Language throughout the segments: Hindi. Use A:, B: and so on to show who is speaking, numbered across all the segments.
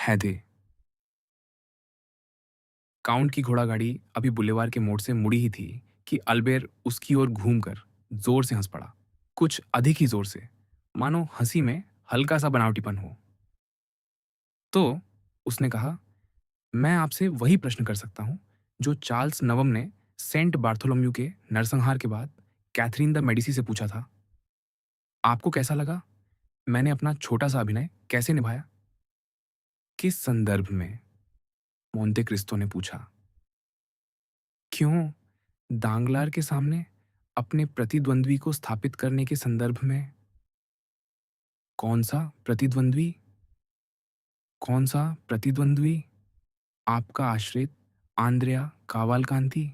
A: है दे। काउंट की घोड़ागाड़ी अभी बुलेवार के मोड़ से मुड़ी ही थी कि अल्बेर उसकी ओर घूमकर जोर से हंस पड़ा। कुछ अधिक ही जोर से, मानो हंसी में हल्का सा बनावटीपन हो। तो उसने कहा, मैं आपसे वही प्रश्न कर सकता हूं जो चार्ल्स नवम ने सेंट बार्थोलोम्यू के नरसंहार के बाद कैथरीन द मेडिसी से पूछा था। आपको कैसा लगा? मैंने अपना छोटा सा अभिनय कैसे निभाया? किस संदर्भ में? मोंते क्रिस्तो ने पूछा। क्यों? दांगलार के सामने अपने प्रतिद्वंद्वी को स्थापित करने के संदर्भ में? कौन सा प्रतिद्वंद्वी? कौन सा प्रतिद्वंद्वी? आपका आश्रित आंद्रेया कावालकांति?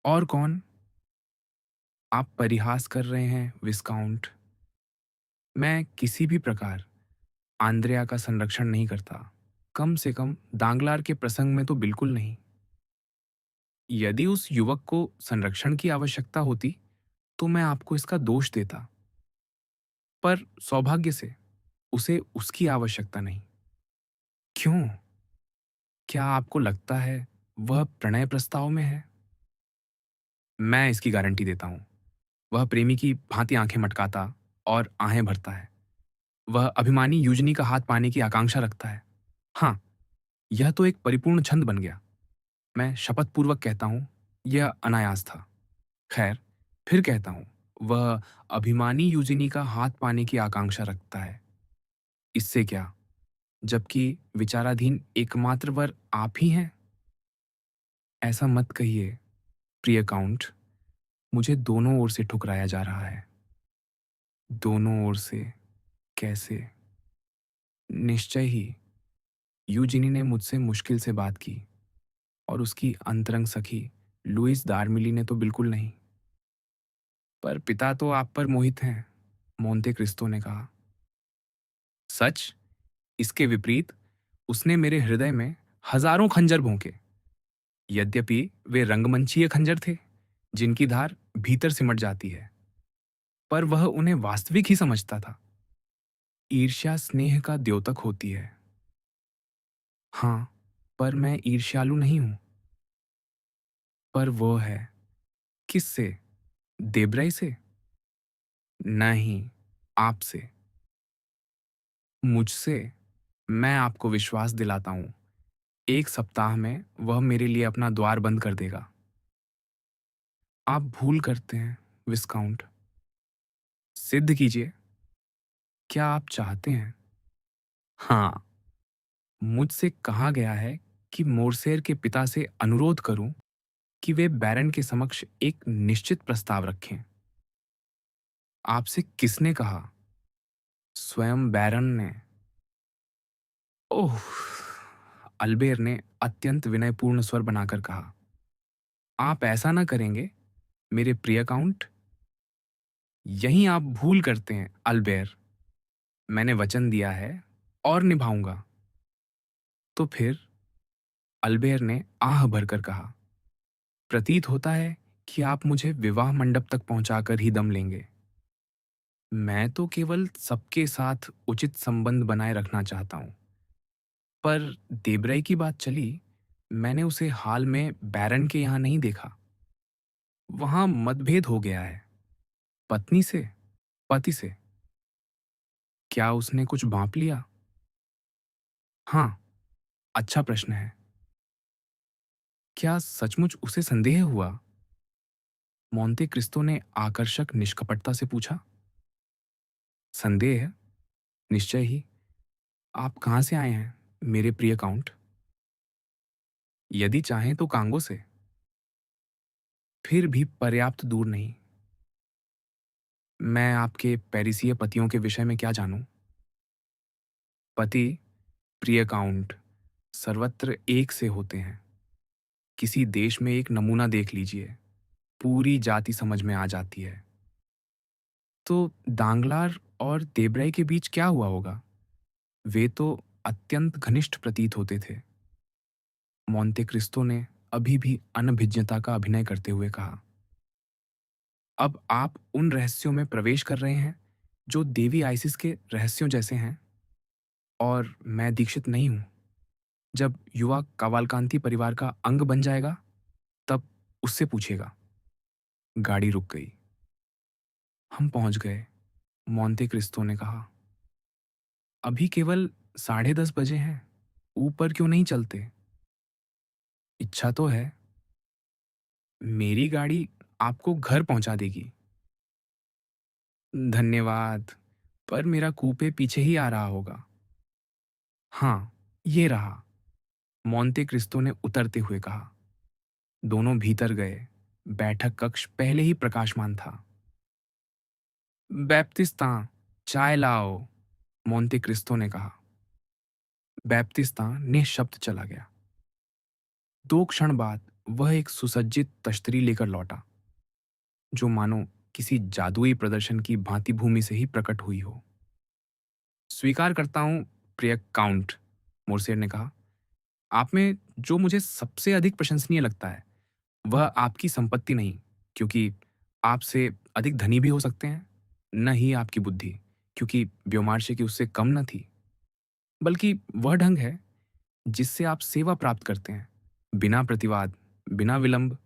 A: और कौन? आप परिहास कर रहे हैं विस्काउंट। मैं किसी भी प्रकार आंद्रेया का संरक्षण नहीं करता, कम से कम दांगलार के प्रसंग में तो बिल्कुल नहीं। यदि उस युवक को संरक्षण की आवश्यकता होती तो मैं आपको इसका दोष देता, पर सौभाग्य से उसे उसकी आवश्यकता नहीं। क्यों? क्या आपको लगता है वह प्रणय प्रस्ताव में है? मैं इसकी गारंटी देता हूं। वह प्रेमी की भांति आंखें मटकाता और आहें भरता है। वह अभिमानी यूजनी का हाथ पाने की आकांक्षा रखता है। हाँ, यह तो एक परिपूर्ण छंद बन गया। मैं शपथ पूर्वक कहता हूं, यह अनायास था। खैर, फिर कहता हूं, वह अभिमानी यूजिनी का हाथ पाने की आकांक्षा रखता है। इससे क्या, जबकि विचाराधीन एकमात्र वर आप ही हैं? ऐसा मत कहिए प्रिय काउंट। मुझे दोनों ओर से ठुकराया जा रहा है। दोनों ओर से? कैसे? निश्चय ही यूजिनी ने मुझसे मुश्किल से बात की, और उसकी अंतरंग सखी लुइस दार्मिली ने तो बिल्कुल नहीं। पर पिता तो आप पर मोहित हैं, मोंते क्रिस्तो ने कहा। सच? इसके विपरीत उसने मेरे हृदय में हजारों खंजर भोंके। यद्यपि वे रंगमंचीय खंजर थे, जिनकी धार भीतर सिमट जाती है, पर वह उन्हें वास्तविक ही समझता था। ईर्ष्या स्नेह का द्योतक होती है। हाँ, पर मैं ईर्ष्यालु नहीं हूं। पर वो है। किससे? देब्रई से? नहीं, आपसे। मुझसे? मैं आपको विश्वास दिलाता हूं, एक सप्ताह में वह मेरे लिए अपना द्वार बंद कर देगा। आप भूल करते हैं विस्काउंट। सिद्ध कीजिए। क्या आप चाहते हैं? हाँ, मुझसे कहा गया है कि मोरसेर के पिता से अनुरोध करूं कि वे बैरन के समक्ष एक निश्चित प्रस्ताव रखें। आपसे किसने कहा? स्वयं बैरन ने। ओह! अल्बेर ने अत्यंत विनयपूर्ण स्वर बनाकर कहा। आप ऐसा ना करेंगे, मेरे प्रिय काउंट? यहीं आप भूल करते हैं अल्बेर। मैंने वचन दिया है और निभाऊंगा। तो फिर? अल्बेर ने आह भरकर कहा। प्रतीत होता है कि आप मुझे विवाह मंडप तक पहुंचाकर ही दम लेंगे। मैं तो केवल सबके साथ उचित संबंध बनाए रखना चाहता हूं। पर देब्रई की बात चली, मैंने उसे हाल में बैरन के यहां नहीं देखा। वहां मतभेद हो गया है। पत्नी से? पति से? क्या उसने कुछ भांप लिया? हाँ, अच्छा प्रश्न है। क्या सचमुच उसे संदेह हुआ? मोंते क्रिस्तो ने आकर्षक निष्कपटता से पूछा। संदेह? निश्चय ही। आप कहाँ से आए हैं, मेरे प्रिय काउंट? यदि चाहें तो कांगो से। फिर भी पर्याप्त दूर नहीं। मैं आपके पेरिसीय पतियों के विषय में क्या जानूं? पति, प्रिय काउंट, सर्वत्र एक से होते हैं। किसी देश में एक नमूना देख लीजिए, पूरी जाति समझ में आ जाती है। तो दांगलार और देब्रई के बीच क्या हुआ होगा? वे तो अत्यंत घनिष्ठ प्रतीत होते थे। मोंते क्रिस्तो ने अभी भी अनभिज्ञता का अभिनय करते हुए कहा। अब आप उन रहस्यों में प्रवेश कर रहे हैं जो देवी आइसिस के रहस्यों जैसे हैं, और मैं दीक्षित नहीं हूं। जब युवा कावालकांति परिवार का अंग बन जाएगा, तब उससे पूछेगा। गाड़ी रुक गई। हम पहुंच गए, मोंते क्रिस्तो ने कहा। अभी केवल 10:30 बजे हैं। ऊपर क्यों नहीं चलते? इच्छा तो है। मेरी गाड़ी आपको घर पहुंचा देगी। धन्यवाद, पर मेरा कूपे पीछे ही आ रहा होगा। हाँ, ये रहा, मोंते क्रिस्तो ने उतरते हुए कहा। दोनों भीतर गए। बैठक कक्ष पहले ही प्रकाशमान था। बैप्तिस्ता, चाय लाओ, मोंते क्रिस्तो ने कहा। बैप्तिस्ता निःशब्द चला गया। 2 क्षण बाद वह एक सुसज्जित तश्तरी लेकर लौटा, जो मानो किसी जादुई प्रदर्शन की भांति भूमि से ही प्रकट हुई हो। स्वीकार करता हूं, प्रिय काउंट, मोर्सेर ने कहा। आप में जो मुझे सबसे अधिक प्रशंसनीय लगता है, वह आपकी संपत्ति नहीं, क्योंकि आपसे अधिक धनी भी हो सकते हैं, न ही आपकी बुद्धि, क्योंकि ब्योमार्शे की उससे कम न थी, बल्कि वह ढंग है जिससे आप सेवा प्राप्त करते हैं, बिना प्रतिवाद, बिना विलंब,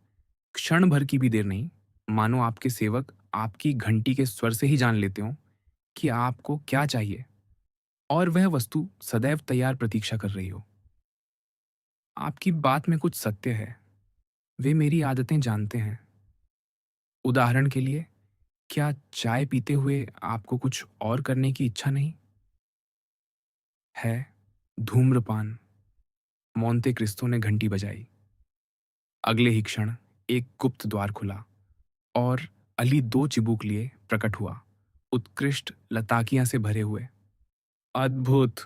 A: क्षण भर की भी देर नहीं, मानो आपके सेवक आपकी घंटी के स्वर से ही जान लेते हों कि आपको क्या चाहिए, और वह वस्तु सदैव तैयार प्रतीक्षा कर रही हो। आपकी बात में कुछ सत्य है। वे मेरी आदतें जानते हैं। उदाहरण के लिए, क्या चाय पीते हुए आपको कुछ और करने की इच्छा नहीं है? धूम्रपान। मोंते क्रिस्तो ने घंटी बजाई। अगले ही क्षण एक गुप्त द्वार खुला और अली 2 चिबूक लिए प्रकट हुआ, उत्कृष्ट लताकियां से भरे हुए। अद्भुत।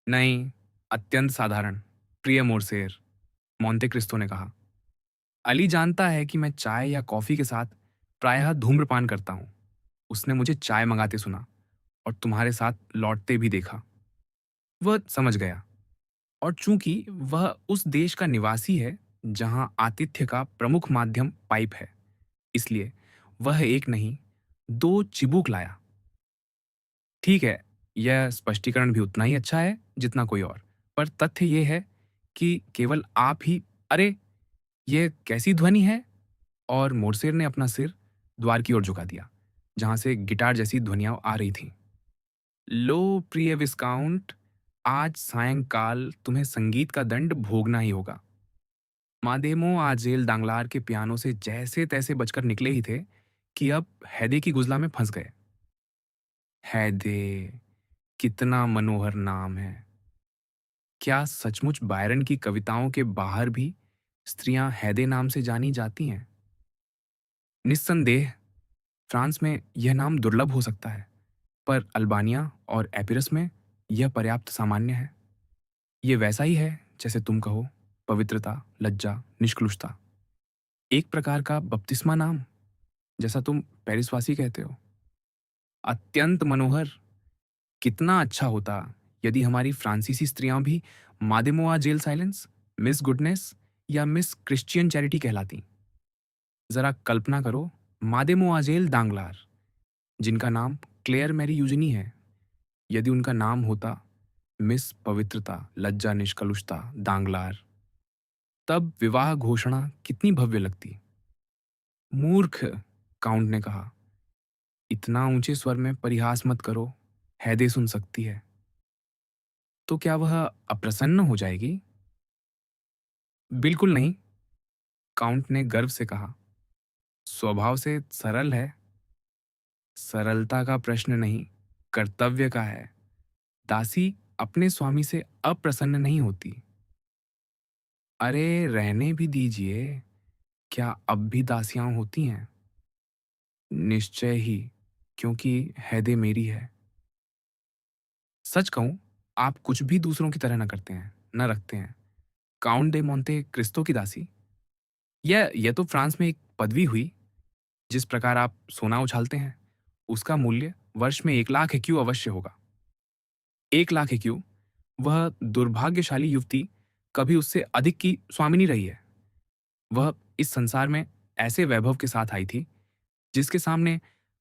A: नहीं, अत्यंत साधारण, प्रिय मोरसेर, मोंते क्रिस्तो ने कहा। अली जानता है कि मैं चाय या कॉफी के साथ प्रायः धूम्रपान करता हूं। उसने मुझे चाय मंगाते सुना और तुम्हारे साथ लौटते भी देखा। वह समझ गया, और चूंकि वह उस देश का निवासी है जहां आतिथ्य का प्रमुख माध्यम पाइप है, इसलिए वह एक नहीं, 2 चिबूक लाया। ठीक है, यह स्पष्टीकरण भी उतना ही अच्छा है जितना कोई और, पर तथ्य यह है कि केवल आप ही। अरे, यह कैसी ध्वनि है? और मोरसेर ने अपना सिर द्वार की ओर झुका दिया, जहां से गिटार जैसी ध्वनियां आ रही थीं। लो, प्रिय विस्काउंट, आज सायंकाल तुम्हें संगीत का दंड भोगना ही होगा। मादेमो आजेल दांगलार के पियानो से जैसे तैसे बजकर निकले ही थे कि अब हैदे की गुजला में फंस गए। हैदे, कितना मनोहर नाम है। क्या सचमुच बायरन की कविताओं के बाहर भी स्त्रियां हैदे नाम से जानी जाती हैं? निस्संदेह, फ्रांस में यह नाम दुर्लभ हो सकता है, पर अल्बानिया और एपिरस में यह पर्याप्त सामान्य है। ये वैसा ही है जैसे तुम कहो, पवित्रता, लज्जा, निष्कलुषता। एक प्रकार का बपतिस्मा नाम, जैसा तुम पेरिसवासी कहते हो। अत्यंत मनोहर। कितना अच्छा होता यदि हमारी फ्रांसीसी स्त्रियां भी मादेमोआ जेल साइलेंस, मिस गुडनेस या मिस क्रिश्चियन चैरिटी कहलाती। जरा कल्पना करो, मादेमोआ जेल दांगलार, जिनका नाम क्लेयर मैरी यूजनी है, यदि उनका नाम होता मिस पवित्रता, लज्जा, निष्कलुषता दांगलार, तब विवाह घोषणा कितनी भव्य लगती। मूर्ख, काउंट ने कहा। इतना ऊंचे स्वर में परिहास मत करो, हैदे सुन सकती है। तो क्या वह अप्रसन्न हो जाएगी? बिल्कुल नहीं, काउंट ने गर्व से कहा। स्वभाव से सरल है। सरलता का प्रश्न नहीं, कर्तव्य का है। दासी अपने स्वामी से अप्रसन्न नहीं होती। अरे, रहने भी दीजिए। क्या अब भी दासियां होती हैं? निश्चय ही, क्योंकि हैदे मेरी है। सच कहूं, आप कुछ भी दूसरों की तरह न करते हैं, न रखते हैं। काउंट दे मोंते क्रिस्तो की दासी, यह तो फ्रांस में एक पदवी हुई। जिस प्रकार आप सोना उछालते हैं, उसका मूल्य वर्ष में 1 लाख एक्यू अवश्य होगा। 1 लाख एक्यू। वह दुर्भाग्यशाली युवती कभी उससे अधिक की स्वामिनी रही है। वह इस संसार में ऐसे वैभव के साथ आई थी जिसके सामने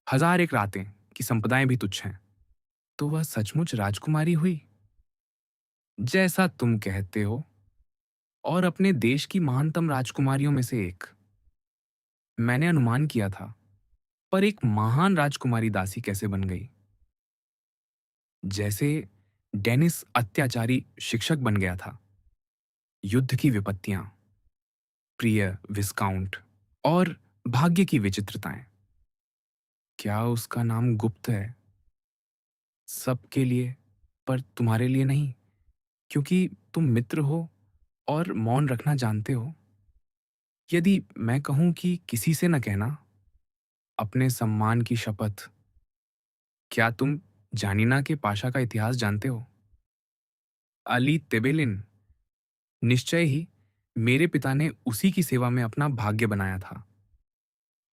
A: 1001 रातें की संपदाएं भी तुच्छ हैं। तो वह सचमुच राजकुमारी हुई। जैसा तुम कहते हो, और अपने देश की महानतम राजकुमारियों में से एक। मैंने अनुमान किया था, पर एक महान राजकुमारी दासी कैसे बन गई? जैसे डेनिस अत्याचारी शिक्षक बन गया था। युद्ध की विपत्तियां, प्रिय विस्काउंट, और भाग्य की विचित्रताएं। क्या उसका नाम गुप्त है सबके लिए, पर तुम्हारे लिए नहीं, क्योंकि तुम मित्र हो और मौन रखना जानते हो? यदि मैं कहूं कि किसी से न कहना, अपने सम्मान की शपथ, क्या तुम जानिना के पाशा का इतिहास जानते हो? अली तेबेलिन, निश्चय ही मेरे पिता ने उसी की सेवा में अपना भाग्य बनाया था।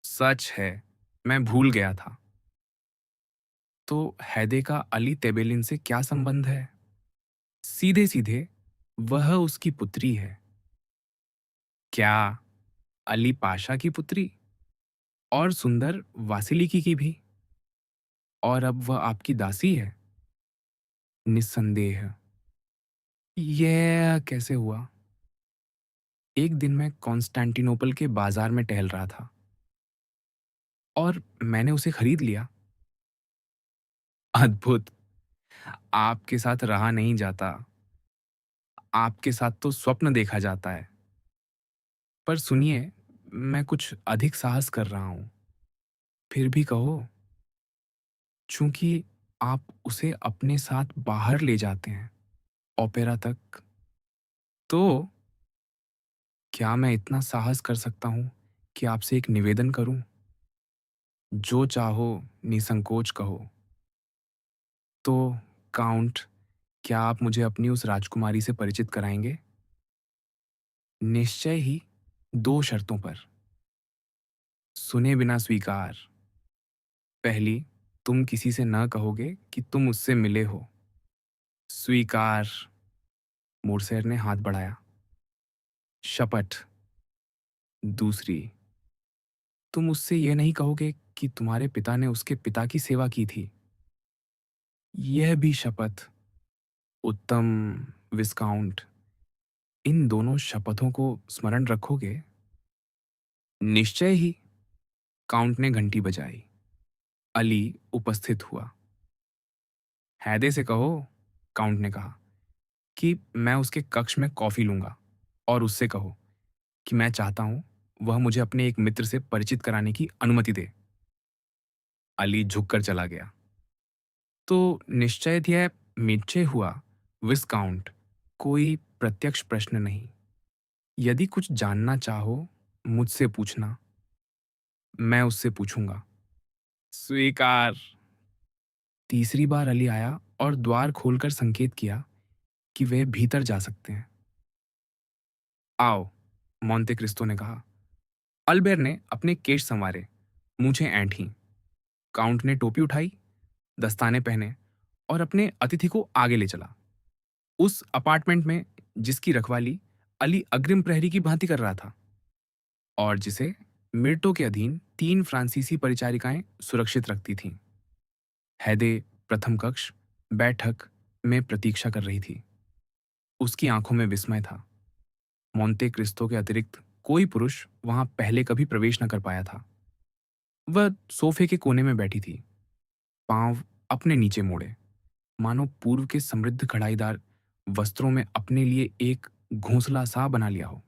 A: सच है, मैं भूल गया था। तो हैदे का अली तेबेलिन से क्या संबंध है? सीधे सीधे वह उसकी पुत्री है। क्या अली पाशा की पुत्री? और सुंदर वासिलिकी की भी। और अब वह आपकी दासी है? निस्संदेह। यह कैसे हुआ? एक दिन मैं कॉन्स्टेंटिनोपल के बाजार में टहल रहा था और मैंने उसे खरीद लिया। अद्भुत। आपके साथ रहा नहीं जाता। आपके साथ तो स्वप्न देखा जाता है। पर सुनिए, मैं कुछ अधिक साहस कर रहा हूं। फिर भी कहो। चूंकि आप उसे अपने साथ बाहर ले जाते हैं, ओपेरा तक, तो क्या मैं इतना साहस कर सकता हूं कि आपसे एक निवेदन करूं? जो चाहो निसंकोच कहो। तो काउंट, क्या आप मुझे अपनी उस राजकुमारी से परिचित कराएंगे? निश्चय ही, दो शर्तों पर। सुने बिना स्वीकार। पहली, तुम किसी से न कहोगे कि तुम उससे मिले हो। स्वीकार। मोरसेर ने हाथ बढ़ाया। शपथ। दूसरी, तुम उससे यह नहीं कहोगे कि तुम्हारे पिता ने उसके पिता की सेवा की थी। यह भी शपथ। उत्तम विस्काउंट, इन दोनों शपथों को स्मरण रखोगे? निश्चय ही। काउंट ने घंटी बजाई। अली उपस्थित हुआ। हैदे से कहो, काउंट ने कहा, कि मैं उसके कक्ष में कॉफी लूंगा, और उससे कहो कि मैं चाहता हूं वह मुझे अपने एक मित्र से परिचित कराने की अनुमति दे। अली झुककर चला गया। तो निश्चय निश्चय हुआ विस्काउंट। कोई प्रत्यक्ष प्रश्न नहीं। यदि कुछ जानना चाहो, मुझसे पूछना। मैं उससे पूछूंगा। स्वीकार। तीसरी बार अली आया और द्वार खोलकर संकेत किया कि वे भीतर जा सकते हैं। आओ, मोंते क्रिस्तो ने कहा। अल्बेर ने अपने केश संवारे, मूछें ऐंठी। काउंट ने टोपी उठाई, दस्ताने पहने और अपने अतिथि को आगे ले चला। उस अपार्टमेंट में जिसकी रखवाली अली अग्रिम प्रहरी की भांति कर रहा था, और जिसे मिर्टो के अधीन 3 फ्रांसीसी परिचारिकाएं सुरक्षित रखती थीं। हैदे प्रथम कक्ष बैठक में प्रतीक्षा कर रही थी। उसकी आंखों में विस्मय था। मोंते क्रिस्तो के अतिरिक्त कोई पुरुष वहां पहले कभी प्रवेश न कर पाया था। वह सोफे के कोने में बैठी थी, पांव अपने नीचे मोड़े, मानो पूर्व के समृद्ध कढ़ाईदार वस्त्रों में अपने लिए एक घोंसला सा बना लिया हो।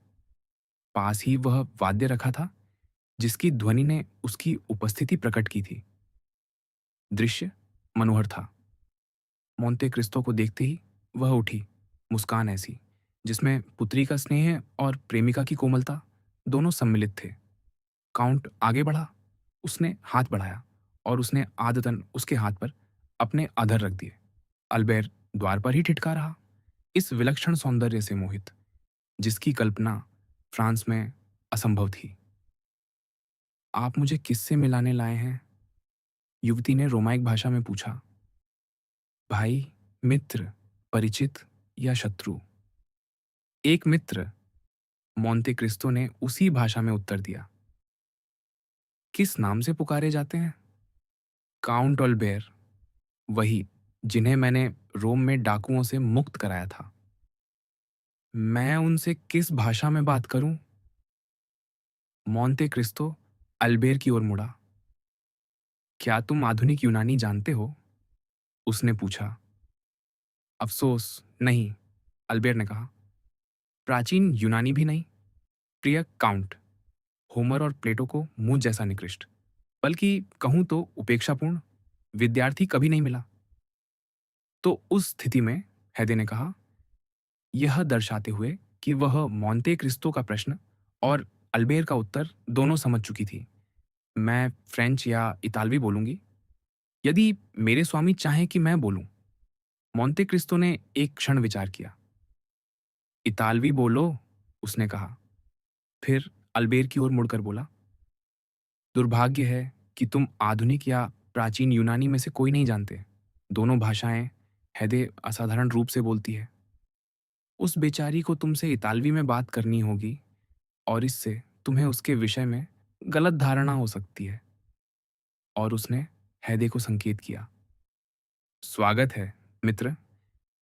A: पास ही वह वाद्य रखा था जिसकी ध्वनि ने उसकी उपस्थिति प्रकट की थी। दृश्य मनोहर था। मोंते क्रिस्तो को देखते ही वह उठी, मुस्कान ऐसी जिसमें पुत्री का स्नेह और प्रेमिका की कोमलता दोनों सम्मिलित थे। काउंट आगे बढ़ा, उसने हाथ बढ़ाया और उसने आदतन उसके हाथ पर अपने अधर रख दिए। अल्बेर द्वार पर ही ठिठका रहा, इस विलक्षण सौंदर्य से मोहित, जिसकी कल्पना फ्रांस में असंभव थी। आप मुझे किससे मिलाने लाए हैं? युवती ने रोमाइक भाषा में पूछा। भाई, मित्र, परिचित या शत्रु? एक मित्र, मोंते क्रिस्तो ने उसी भाषा में उत्तर दिया। किस नाम से पुकारे जाते हैं? काउंट ऑल्बेर, वही जिन्हें मैंने रोम में डाकुओं से मुक्त कराया था। मैं उनसे किस भाषा में बात करूं? मोंते क्रिस्तो अल्बेर की ओर मुड़ा। क्या तुम आधुनिक यूनानी जानते हो? उसने पूछा। अफसोस, नहीं, अल्बेर ने कहा। प्राचीन यूनानी भी नहीं, प्रिय काउंट। होमर और प्लेटो को मुझ जैसा निकृष्ट, बल्कि कहूं तो उपेक्षापूर्ण विद्यार्थी कभी नहीं मिला। तो उस स्थिति में, हैदे ने कहा, यह दर्शाते हुए कि वह मोंते क्रिस्तो का प्रश्न और अल्बेर का उत्तर दोनों समझ चुकी थी, मैं फ्रेंच या इतालवी बोलूंगी, यदि मेरे स्वामी चाहें कि मैं बोलूं। मोंते क्रिस्तो ने एक क्षण विचार किया। इतालवी बोलो, उसने कहा। फिर अल्बेर की ओर मुड़कर बोला, दुर्भाग्य है कि तुम आधुनिक या प्राचीन यूनानी में से कोई नहीं जानते। दोनों भाषाएं हैदे असाधारण रूप से बोलती है। उस बेचारी को तुमसे इतालवी में बात करनी होगी और इससे तुम्हें उसके विषय में गलत धारणा हो सकती है। और उसने हैदे को संकेत किया। स्वागत है, मित्र।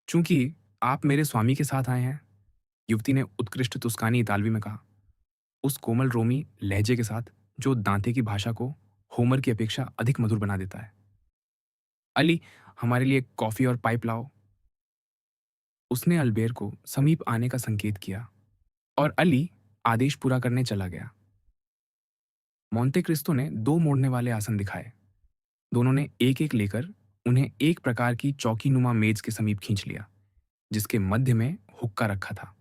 A: चूंकि आप मेरे स्वामी के साथ आए हैं, युवती ने उत्कृष्ट तुस्कानी इतालवी में कहा, उस कोमल रोमी लहजे के साथ जो दांते की भाषा को होमर की अपेक्षा अधिक मधुर बना देता है। अली, हमारे लिए कॉफी और पाइप लाओ। उसने अल्बेर को समीप आने का संकेत किया और अली आदेश पूरा करने चला गया। मोंते क्रिस्तो ने दो मोड़ने वाले आसन दिखाए। दोनों ने एक एक लेकर उन्हें एक प्रकार की चौकीनुमा मेज के समीप खींच लिया, जिसके मध्य में हुक्का रखा था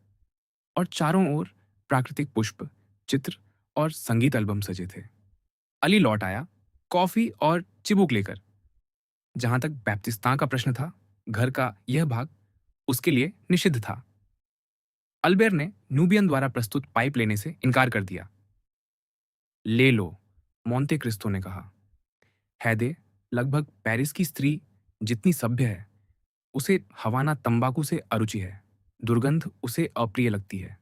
A: और चारों ओर प्राकृतिक पुष्प, चित्र और संगीत एल्बम सजे थे। अली लौट आया, कॉफी और चिबुक लेकर। जहां तक बैप्तिस्तां का प्रश्न था, घर का यह भाग उसके लिए निषिद्ध था। अल्बेर ने नूबियन द्वारा प्रस्तुत पाइप लेने से इनकार कर दिया। ले लो, मोंते क्रिस्तो ने कहा। हैदे लगभग पेरिस की स्त्री जितनी सभ्य है, उसे हवाना तंबाकू से अरुचि है, दुर्गंध उसे अप्रिय लगती है।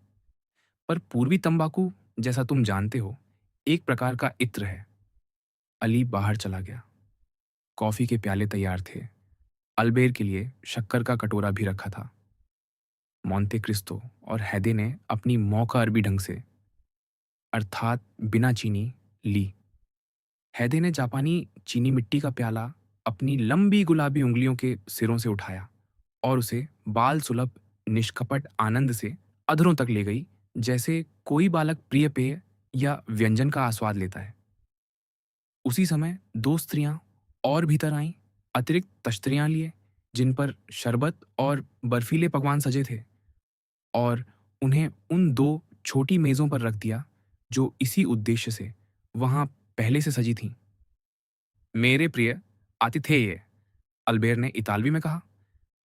A: पर पूर्वी तंबाकू, जैसा तुम जानते हो, एक प्रकार का इत्र है। अली बाहर चला गया। कॉफी के प्याले तैयार थे। अल्बेर के लिए शक्कर का कटोरा भी रखा था। मोंते क्रिस्तो और हैदे ने अपनी मौका अरबी ढंग से, अर्थात बिना चीनी, ली। हैदे ने जापानी चीनी मिट्टी का प्याला अपनी लंबी गुलाबी उंगलियों के सिरों से उठाया और उसे बाल सुलभ निष्कपट आनंद से अधरों तक ले गई, जैसे कोई बालक प्रिय पेय या व्यंजन का आस्वाद लेता है। उसी समय दो स्त्रियां और भीतर आईं, अतिरिक्त तश्तरियां लिए, जिन पर शरबत और बर्फीले पकवान सजे थे, और उन्हें उन दो छोटी मेजों पर रख दिया जो इसी उद्देश्य से वहां पहले से सजी थीं। मेरे प्रिय आतिथेय, अल्बेर ने इतालवी में कहा,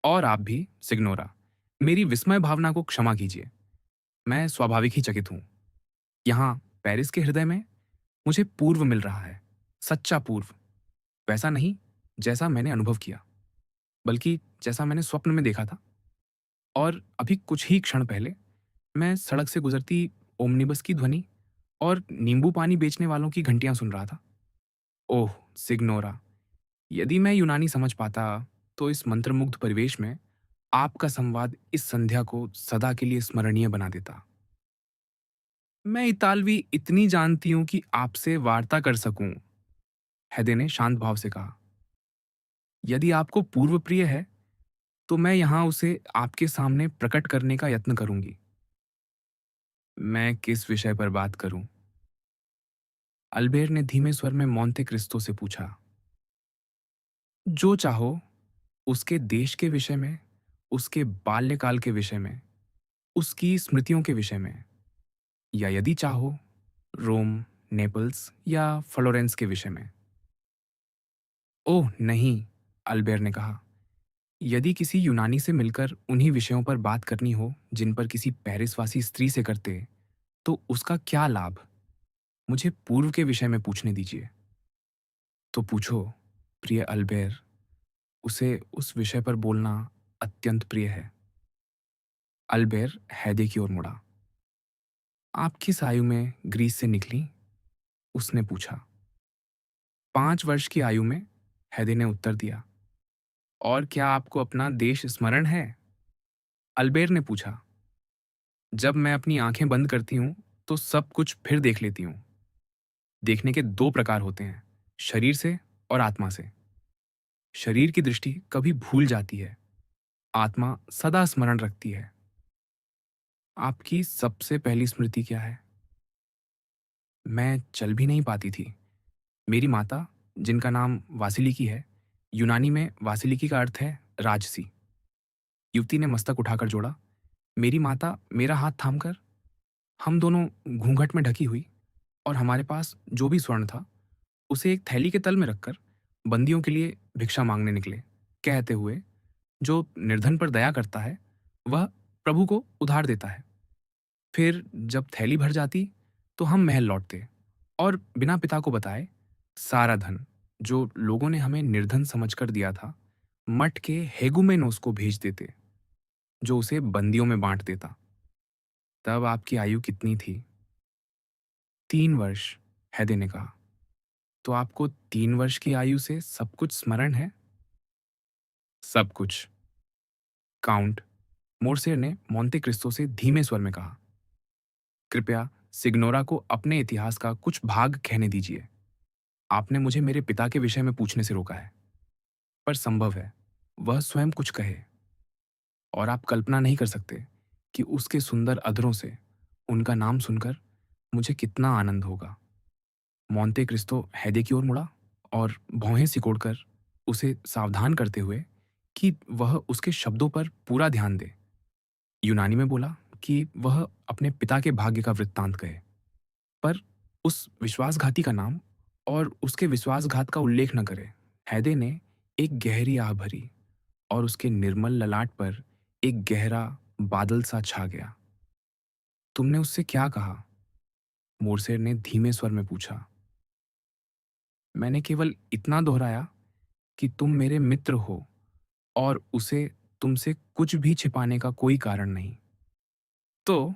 A: और आप भी, सिग्नोरा। मेरी विस्मय भावना को क्षमा कीजिए। मैं स्वाभाविक ही चकित हूं। यहां पेरिस के हृदय में मुझे पूर्व मिल रहा है, सच्चा पूर्व। वैसा नहीं जैसा मैंने अनुभव किया, बल्कि जैसा मैंने स्वप्न में देखा था। और अभी कुछ ही क्षण पहले मैं सड़क से गुजरती ओमनिबस की ध्वनि और नींबू पानी बेचने वालों की घंटियां सुन रहा था। ओह, सिग्नोरा, यदि मैं यूनानी समझ पाता तो इस मंत्रमुग्ध परिवेश में आपका संवाद इस संध्या को सदा के लिए स्मरणीय बना देता। मैं इतालवी इतनी जानती हूं कि आपसे वार्ता कर सकूं, हैदे ने शांत भाव से कहा। यदि आपको पूर्व प्रिय है तो मैं यहां उसे आपके सामने प्रकट करने का यत्न करूंगी। मैं किस विषय पर बात करूं? अल्बेर ने धीमे स्वर में मोंते क्रिस्तो से पूछा। जो चाहो, उसके देश के विषय में, उसके बाल्यकाल के विषय में, उसकी स्मृतियों के विषय में, या यदि चाहो, रोम, नेपल्स या फ्लोरेंस के विषय में। ओह नहीं, अल्बेर ने कहा। यदि किसी यूनानी से मिलकर उन्हीं विषयों पर बात करनी हो जिन पर किसी पेरिसवासी स्त्री से करते, तो उसका क्या लाभ? मुझे पूर्व के विषय में पूछने दीजिए। तो पूछो, प्रिय अल्बेर। उसे उस विषय पर बोलना अत्यंत प्रिय है। अल्बेर हैदे की ओर मुड़ा। आप किस आयु में ग्रीस से निकली? उसने पूछा। 5 वर्ष की आयु में, हैदे ने उत्तर दिया। और क्या आपको अपना देश स्मरण है? अल्बेर ने पूछा। जब मैं अपनी आंखें बंद करती हूँ, तो सब कुछ फिर देख लेती हूँ। देखने के 2 प्रकार होते हैं, शरीर से और आत्मा से। शरीर की दृष्टि कभी भूल जाती है, आत्मा सदा स्मरण रखती है। आपकी सबसे पहली स्मृति क्या है? मैं चल भी नहीं पाती थी। मेरी माता, जिनका नाम वासिलिकी है, यूनानी में वासिलिकी का अर्थ है राजसी। युवती ने मस्तक उठाकर जोड़ा। मेरी माता मेरा हाथ थामकर, हम दोनों घूंघट में ढकी हुई और हमारे पास जो भी स्वर्ण था, उसे एक थैली के तल में रखकर बंदियों के लिए भिक्षा मांगने निकले, कहते हुए, जो निर्धन पर दया करता है, वह प्रभु को उधार देता है। फिर जब थैली भर जाती, तो हम महल लौटते और बिना पिता को बताए सारा धन, जो लोगों ने हमें निर्धन समझकर दिया था, मठ के हेगुमेनोस को भेज देते, जो उसे बंदियों में बांट देता। तब आपकी आयु कितनी थी? 3 वर्ष, हैदे ने कहा। तो आपको 3 वर्ष की आयु से सब कुछ स्मरण है? सब कुछ। काउंट, मोर्सेर ने मोंते क्रिस्टो से धीमे स्वर में कहा। कृपया सिग्नोरा को अपने इतिहास का कुछ भाग कहने दीजिए। आपने मुझे मेरे पिता के विषय में पूछने से रोका है, पर संभव है वह स्वयं कुछ कहे, और आप कल्पना नहीं कर सकते कि उसके सुंदर अधरों से उनका नाम सुनकर मुझे कितना आनंद होगा। मोंते क्रिस्टो हैदे की ओर मुड़ा और भौहें सिकोड़कर उसे सावधान करते हुए कि वह उसके शब्दों पर पूरा ध्यान दे, यूनानी में बोला कि वह अपने पिता के भाग्य का वृत्तांत कहे, पर उस विश्वासघाती का नाम और उसके विश्वासघात का उल्लेख न करे। हैदे ने एक गहरी आह भरी और उसके निर्मल ललाट पर एक गहरा बादल सा छा गया। तुमने उससे क्या कहा? मोरसेर ने धीमे स्वर में पूछा। मैंने केवल इतना दोहराया कि तुम मेरे मित्र हो और उसे तुमसे कुछ भी छिपाने का कोई कारण नहीं। तो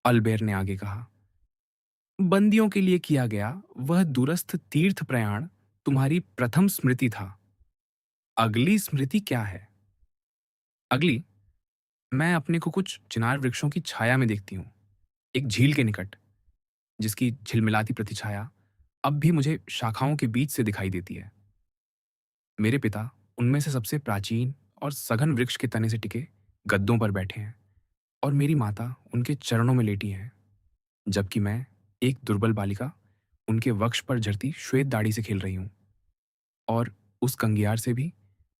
A: अल्बेर ने आगे कहा, बंदियों के लिए किया गया वह दूरस्थ तीर्थ प्रयाण तुम्हारी प्रथम स्मृति था। अगली स्मृति क्या है? अगली, मैं अपने को कुछ चिनार वृक्षों की छाया में देखती हूँ, एक झील के निकट, जिसकी झिलमिलाती प्रतिछाया अब भी मुझे शाखाओं के बीच से दिखाई देती है। मेरे पिता उनमें से सबसे प्राचीन और सघन वृक्ष के तने से टिके गद्दों पर बैठे हैं और मेरी माता उनके चरणों में लेटी है, जबकि मैं, एक दुर्बल बालिका, उनके वक्ष पर झरती श्वेत दाढ़ी से खेल रही हूँ, और उस कंगियार से भी,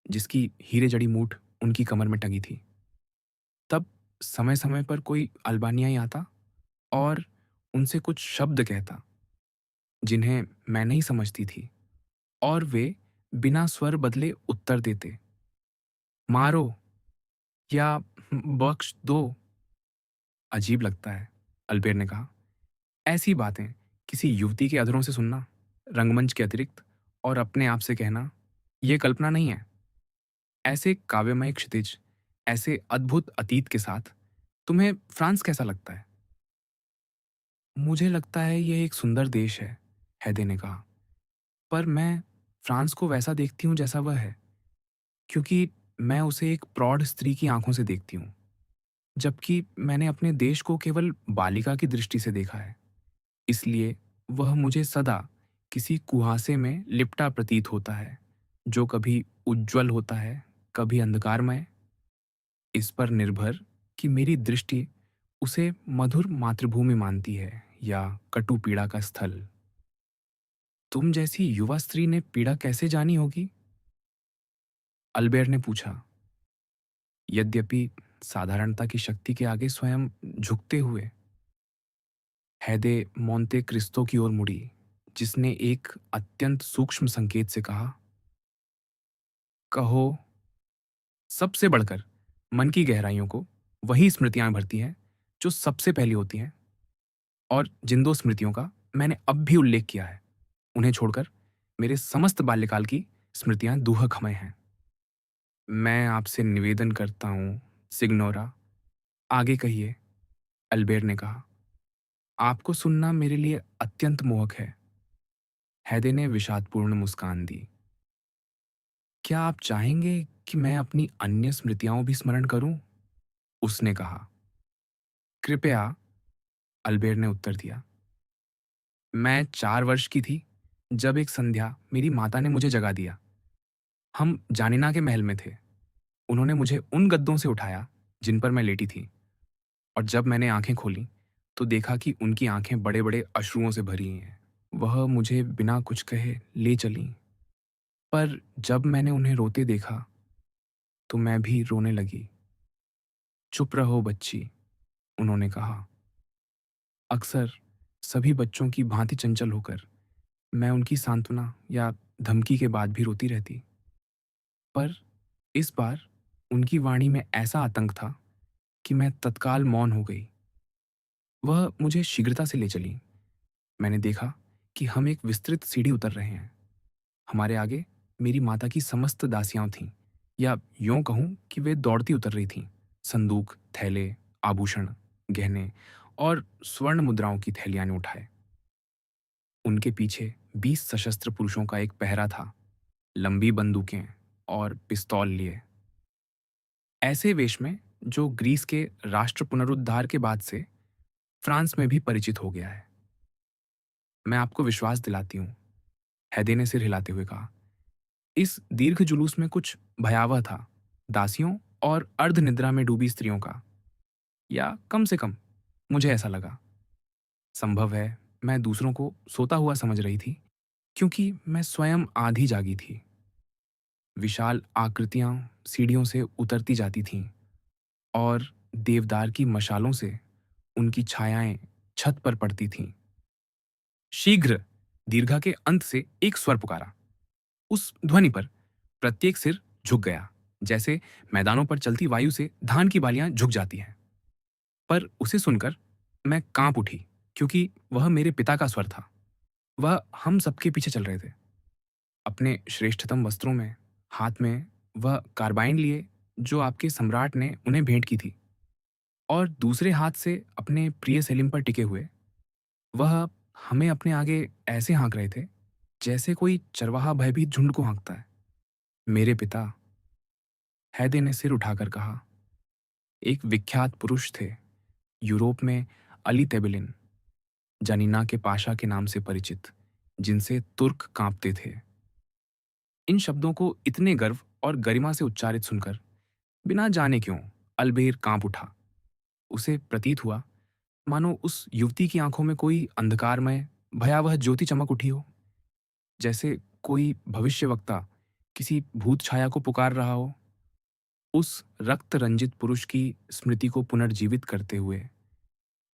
A: जिसकी हीरे जड़ी मूठ उनकी कमर में टंगी थी। तब समय समय पर कोई अल्बानियाई आता और उनसे कुछ शब्द कहता, जिन्हें मैं नहीं समझती थी, और वे बिना स्वर बदले उत्तर देते, मारो या बख्श दो। अजीब लगता है, अल्बेर ने कहा, ऐसी बातें किसी युवती के अधरों से सुनना, रंगमंच के अतिरिक्त, और अपने आप से कहना, ये कल्पना नहीं है। ऐसे काव्यमय क्षितिज, ऐसे अद्भुत अतीत के साथ तुम्हें फ्रांस कैसा लगता है? मुझे लगता है यह एक सुंदर देश है, हैदे ने कहा, पर मैं फ्रांस को वैसा देखती हूँ जैसा वह है, क्योंकि मैं उसे एक प्रौढ़ स्त्री की आंखों से देखती हूँ, जबकि मैंने अपने देश को केवल बालिका की दृष्टि से देखा है। इसलिए वह मुझे सदा किसी कुहासे में लिपटा प्रतीत होता है, जो कभी उज्ज्वल होता है, कभी अंधकारमय, इस पर निर्भर कि मेरी दृष्टि उसे मधुर मातृभूमि मानती है या कटु पीड़ा का स्थल। तुम जैसी युवा स्त्री ने पीड़ा कैसे जानी होगी? अल्बेर ने पूछा, यद्यपि साधारणता की शक्ति के आगे स्वयं झुकते हुए। हैदे मोंते क्रिस्तो की ओर मुड़ी, जिसने एक अत्यंत सूक्ष्म संकेत से कहा, कहो। सबसे बढ़कर मन की गहराइयों को वही स्मृतियां भरती हैं जो सबसे पहली होती हैं, और जिन 2 स्मृतियों का मैंने अब भी उल्लेख किया है, उन्हें छोड़कर मेरे समस्त बाल्यकाल की स्मृतियां दुहकमय हैं। मैं आपसे निवेदन करता हूँ, सिग्नोरा, आगे कहिए, अल्बेर ने कहा। आपको सुनना मेरे लिए अत्यंत मोहक है। हैदे ने विषादपूर्ण मुस्कान दी। क्या आप चाहेंगे कि मैं अपनी अन्य स्मृतियां भी स्मरण करूं? उसने कहा। कृपया, अल्बेर ने उत्तर दिया। मैं 4 वर्ष की थी जब एक संध्या मेरी माता ने मुझे जगा दिया। हम जानिना के महल में थे। उन्होंने मुझे उन गद्दों से उठाया जिन पर मैं लेटी थी, और जब मैंने आंखें खोली तो देखा कि उनकी आंखें बड़े-बड़े अश्रुओं से भरी हैं। वह मुझे बिना कुछ कहे ले चलीं, पर जब मैंने उन्हें रोते देखा तो मैं भी रोने लगी। "चुप रहो बच्ची," उन्होंने कहा। अक्सर सभी बच्चों की भांति चंचल होकर मैं उनकी सांत्वना या धमकी के बाद भी रोती रहती, पर इस बार उनकी वाणी में ऐसा आतंक था कि मैं तत्काल मौन हो गई। वह मुझे शीघ्रता से ले चली। मैंने देखा कि हम एक विस्तृत सीढ़ी उतर रहे हैं। हमारे आगे मेरी माता की समस्त दासियां थीं, या यूं कहूं कि वे दौड़ती उतर रही थीं। संदूक, थैले, आभूषण, गहने और स्वर्ण मुद्राओं की थैलियां ने उठाए। उनके पीछे 20 सशस्त्र पुरुषों का एक पहरा था, लंबी बंदूकें और पिस्तौल लिए। ऐसे वेश में जो ग्रीस के राष्ट्र पुनरुद्धार के बाद से फ्रांस में भी परिचित हो गया है। मैं आपको विश्वास दिलाती हूँ, हैदे ने सिर हिलाते हुए कहा। इस दीर्घ जुलूस में कुछ भयावह था, दासियों और अर्धनिद्रा में डूबी स्त्रियों का, या कम से कम मुझे ऐसा लगा। संभव है मैं दूसरों को सोता हुआ समझ रही थी, क्योंकि मैं स्वयं आधी जागी थी। विशाल आकृतियां सीढ़ियों से उतरती जाती थीं, और देवदार की मशालों से उनकी छायाएं छत पर पड़ती थीं। शीघ्र, दीर्घा के अंत से एक स्वर पुकारा। उस ध्वनि पर प्रत्येक सिर झुक गया, जैसे मैदानों पर चलती वायु से धान की बालियां झुक जाती हैं। पर उसे सुनकर मैं कांप उठी, क्योंकि वह मेरे पिता का स्वर था। वह हम सबके पीछे चल रहे थे, अपने श्रेष्ठतम वस्त्रों में, हाथ में वह कार्बाइन लिए जो आपके सम्राट ने उन्हें भेंट की थी, और दूसरे हाथ से अपने प्रिय सेलिम पर टिके हुए। वह हमें अपने आगे ऐसे हाँक रहे थे जैसे कोई चरवाहा भयभीत झुंड को हाँकता है। मेरे पिता, हैदे ने सिर उठाकर कहा, एक विख्यात पुरुष थे, यूरोप में अली तेबिलिन, जानिना के पाशा के नाम से परिचित, जिनसे तुर्क कांपते थे। इन शब्दों को इतने गर्व और गरिमा से उच्चारित सुनकर बिना जाने क्यों अल्बेर कांप उठा। उसे प्रतीत हुआ मानो उस युवती की आंखों में कोई अंधकारमय भयावह ज्योति चमक उठी हो, जैसे कोई भविष्यवक्ता किसी भूत छाया को पुकार रहा हो। उस रक्त रंजित पुरुष की स्मृति को पुनर्जीवित करते हुए,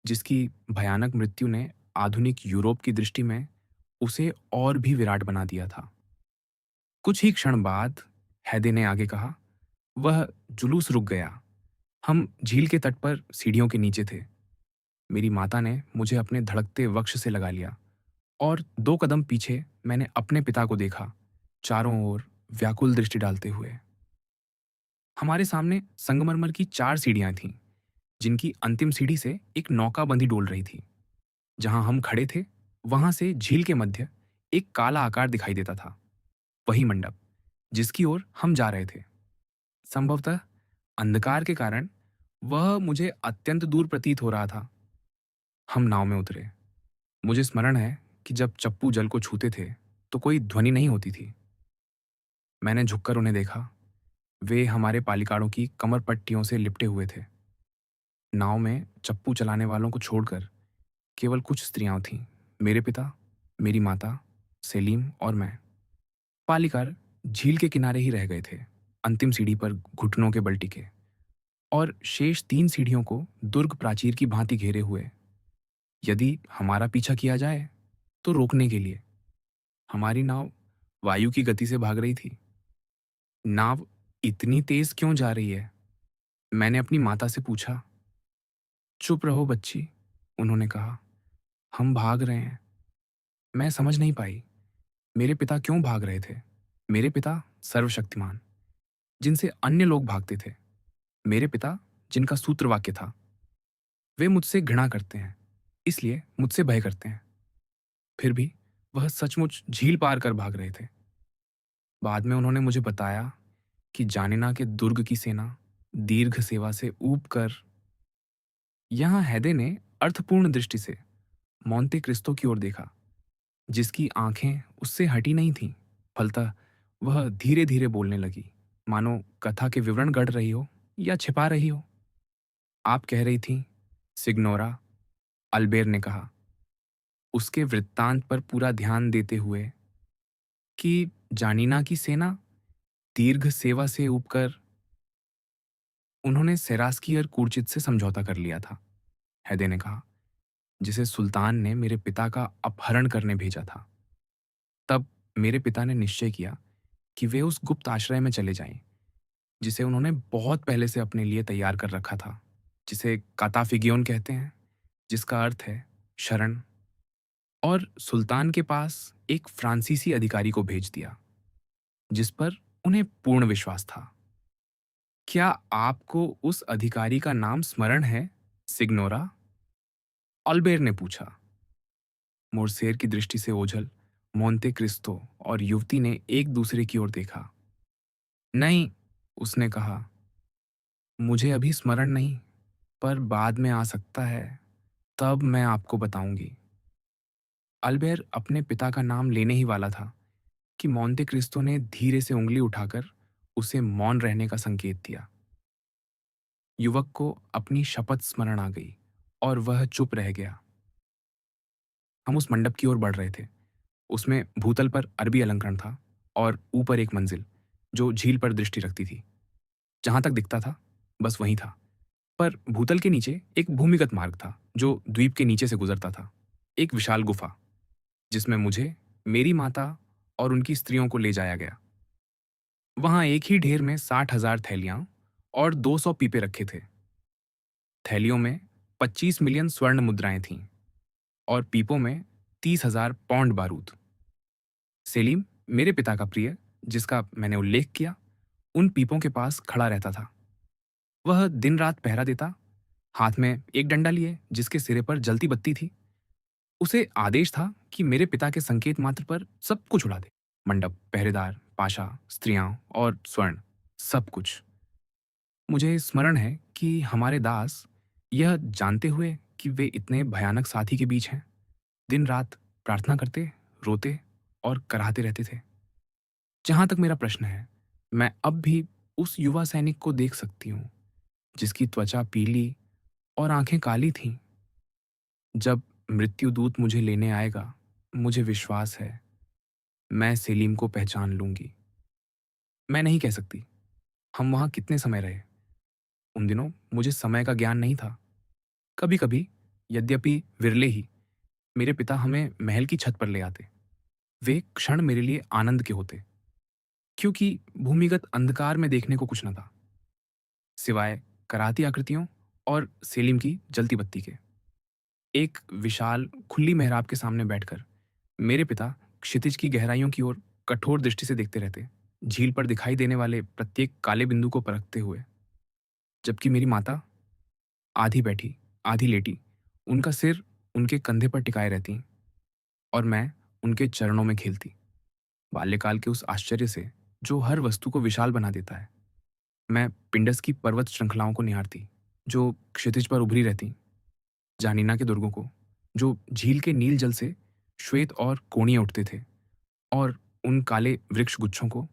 A: जिसकी भयानक मृत्यु ने आधुनिक यूरोप की दृष्टि में उसे और भी विराट बना दिया था। कुछ ही क्षण बाद हैदे ने आगे कहा, वह जुलूस रुक गया। हम झील के तट पर सीढ़ियों के नीचे थे। मेरी माता ने मुझे अपने धड़कते वक्ष से लगा लिया, और 2 कदम पीछे मैंने अपने पिता को देखा, चारों ओर व्याकुल दृष्टि डालते हुए। हमारे सामने संगमरमर की 4 सीढ़ियां थीं, जिनकी अंतिम सीढ़ी से एक नौका बंधी डोल रही थी। जहां हम खड़े थे, वहां से झील के मध्य एक काला आकार दिखाई देता था, वही मंडप जिसकी ओर हम जा रहे थे। संभवतः अंधकार के कारण वह मुझे अत्यंत दूर प्रतीत हो रहा था। हम नाव में उतरे। मुझे स्मरण है कि जब चप्पू जल को छूते थे तो कोई ध्वनि नहीं होती थी। मैंने झुककर उन्हें देखा। वे हमारे पालिकाड़ों की कमर पट्टियों से लिपटे हुए थे। नाव में चप्पू चलाने वालों को छोड़कर केवल कुछ स्त्रियां थीं, मेरे पिता, मेरी माता, सेलीम और मैं। पालिकार झील के किनारे ही रह गए थे, अंतिम सीढ़ी पर घुटनों के बल टिके, और शेष 3 सीढ़ियों को दुर्ग प्राचीर की भांति घेरे हुए, यदि हमारा पीछा किया जाए तो रोकने के लिए। हमारी नाव वायु की गति से भाग रही थी। नाव इतनी तेज क्यों जा रही है? मैंने अपनी माता से पूछा। चुप रहो बच्ची, उन्होंने कहा। हम भाग रहे हैं। मैं समझ नहीं पाई, मेरे पिता क्यों भाग रहे थे? मेरे पिता सर्वशक्तिमान, जिनसे अन्य लोग भागते थे। मेरे पिता जिनका सूत्र वाक्य था, वे मुझसे घृणा करते हैं, इसलिए मुझसे भय करते हैं। फिर भी वह सचमुच झील पार कर भाग रहे थे। बाद में उन्होंने मुझे बताया कि जानिना के दुर्ग की सेना दीर्घ सेवा से ऊब कर यहाँ हैदे ने अर्थपूर्ण दृष्टि से मोंते क्रिस्तो की ओर देखा, जिसकी आंखें उससे हटी नहीं थीं। फलतः वह धीरे धीरे बोलने लगी, मानो कथा के विवरण गढ़ रही हो या छिपा रही हो। आप कह रही थी, सिग्नोरा, अल्बेर ने कहा, उसके वृत्तांत पर पूरा ध्यान देते हुए, कि जानिना की सेना दीर्घ सेवा से ऊबकर उन्होंने सेरास्की और कूर्चित से समझौता कर लिया था, हैदे ने कहा, जिसे सुल्तान ने मेरे पिता का अपहरण करने भेजा था। तब मेरे पिता ने निश्चय किया कि वे उस गुप्त आश्रय में चले जाएं, जिसे उन्होंने बहुत पहले से अपने लिए तैयार कर रखा था, जिसे काताफिगियोन कहते हैं, जिसका अर्थ है शरण। और सुल्तान के पास एक फ्रांसीसी अधिकारी को भेज दिया, जिस पर उन्हें पूर्ण विश्वास था। क्या आपको उस अधिकारी का नाम स्मरण है, सिग्नोरा? ऑल्बेर ने पूछा। मोरसेर की दृष्टि से ओझल मोंते क्रिस्तो और युवती ने एक दूसरे की ओर देखा। नहीं, उसने कहा, मुझे अभी स्मरण नहीं, पर बाद में आ सकता है, तब मैं आपको बताऊंगी। अल्बेर अपने पिता का नाम लेने ही वाला था कि मोंते क्रिस्तो ने धीरे से उंगली उठाकर उसे मौन रहने का संकेत दिया। युवक को अपनी शपथ स्मरण आ गई और वह चुप रह गया। हम उस मंडप की ओर बढ़ रहे थे। उसमें भूतल पर अरबी अलंकरण था और ऊपर एक मंजिल, जो झील पर दृष्टि रखती थी। जहां तक दिखता था, बस वहीं था। पर भूतल के नीचे एक भूमिगत मार्ग था, जो द्वीप के नीचे से गुजरता था। एक विशाल गुफा, जिसमें मुझे, मेरी माता और उनकी स्त्रियों को ले जाया गया। वहां एक ही ढेर में 60,000 थैलियां और 200 पीपे रखे थे। थैलियों में 25 मिलियन स्वर्ण मुद्राएं थीं और पीपों में 30,000 पौंड बारूद। सेलीम, मेरे पिता का प्रिय, जिसका मैंने उल्लेख किया, उन पीपों के पास खड़ा रहता था। वह दिन रात पहरा देता, हाथ में एक डंडा लिए जिसके सिरे पर जलती बत्ती थी। उसे आदेश था कि मेरे पिता के संकेत मात्र पर सब कुछ उड़ा दे। मंडप, पहरेदार, पाशा, स्त्रियां और स्वर्ण, सब कुछ। मुझे स्मरण है कि हमारे दास, यह जानते हुए कि वे इतने भयानक साथी के बीच हैं, दिन रात प्रार्थना करते, रोते और कराहते रहते थे। जहां तक मेरा प्रश्न है, मैं अब भी उस युवा सैनिक को देख सकती हूँ, जिसकी त्वचा पीली और आंखें काली थीं। जब मृत्युदूत मुझे लेने आएगा, मुझे विश्वास है, मैं सेलीम को पहचान लूंगी। मैं नहीं कह सकती हम वहां कितने समय रहे। उन दिनों मुझे समय का ज्ञान नहीं था। कभी कभी, यद्यपि विरले ही, मेरे पिता हमें महल की छत पर ले आते। वे क्षण मेरे लिए आनंद के होते, क्योंकि भूमिगत अंधकार में देखने को कुछ न था, सिवाय कराती आकृतियों और सेलिम की जलती बत्ती के। एक विशाल खुली मेहराब के सामने बैठकर मेरे पिता क्षितिज की गहराइयों की ओर कठोर दृष्टि से देखते रहते, झील पर दिखाई देने वाले प्रत्येक काले बिंदु को परखते हुए। जबकि मेरी माता आधी बैठी, आधी लेटी, उनका सिर उनके कंधे पर टिकाए रहती, और मैं उनके चरणों में खेलती, बाल्यकाल के उस आश्चर्य से जो हर वस्तु को विशाल बना देता है। मैं पिंडस की पर्वत श्रृंखलाओं को निहारती, जो क्षितिज पर उभरी रहती, जानिना के दुर्गों को, जो झील के नील जल से श्वेत और कोणीय उठते थे, और उन काले वृक्ष गुच्छों को,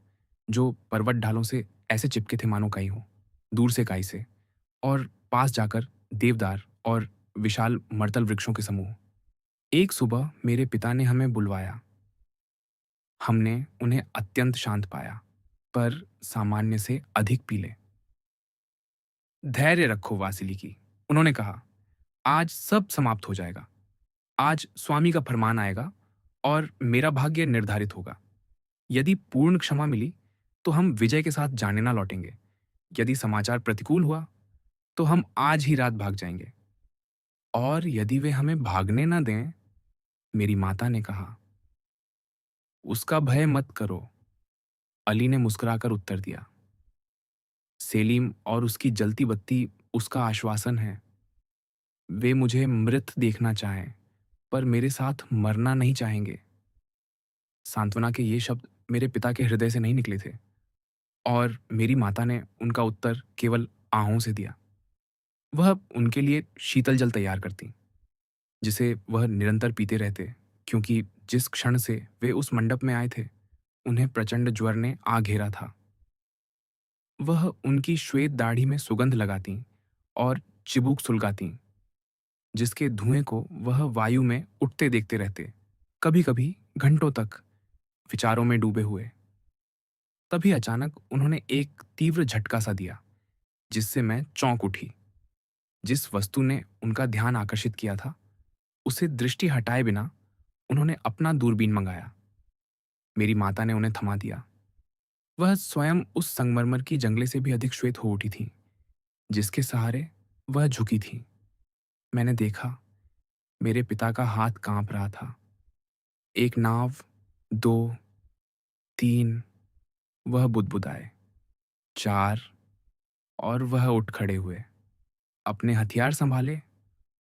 A: जो पर्वत ढालों से ऐसे चिपके थे मानो काई हो, दूर से काई से, और पास जाकर देवदार और विशाल मर्तल वृक्षों के समूह। एक सुबह मेरे पिता ने हमें बुलवाया। हमने उन्हें अत्यंत शांत पाया, पर सामान्य से अधिक पीले। धैर्य रखो वासिली की, उन्होंने कहा, आज सब समाप्त हो जाएगा। आज स्वामी का फरमान आएगा और मेरा भाग्य निर्धारित होगा। यदि पूर्ण क्षमा मिली तो हम विजय के साथ जाने ना लौटेंगे। यदि समाचार प्रतिकूल हुआ तो हम आज ही रात भाग जाएंगे। और यदि वे हमें भागने ना दें, मेरी माता ने कहा, उसका भय मत करो। अली ने मुस्कुराकर उत्तर दिया, सेलीम और उसकी जलती बत्ती उसका आश्वासन है। वे मुझे मृत देखना चाहें, पर मेरे साथ मरना नहीं चाहेंगे। सांत्वना के ये शब्द मेरे पिता के हृदय से नहीं निकले थे, और मेरी माता ने उनका उत्तर केवल आहों से दिया। वह उनके लिए शीतल जल तैयार करतीं, जिसे वह निरंतर पीते रहते, क्योंकि जिस क्षण से वे उस मंडप में आए थे, उन्हें प्रचंड ज्वर ने आ घेरा था। वह उनकी श्वेत दाढ़ी में सुगंध लगातीं और चिबूक सुलगातीं, जिसके धुएं को वह वायु में उठते देखते रहते, कभी-कभी घंटों तक विचारों में डूबे हुए। तभी अचानक उन्होंने एक तीव्र झटका सा दिया, जिससे मैं चौंक उठी। जिस वस्तु ने उनका ध्यान आकर्षित किया था, उसे दृष्टि हटाए बिना उन्होंने अपना दूरबीन मंगाया। मेरी माता ने उन्हें थमा दिया। वह स्वयं उस संगमरमर की जंगले से भी अधिक श्वेत हो उठी थीं, जिसके सहारे वह झुकी थीं। मैंने देखा, मेरे पिता का हाथ कांप रहा था। एक नाव, दो, तीन, वह बुदबुदाए, चार, और वह उठ खड़े हुए, अपने हथियार संभाले,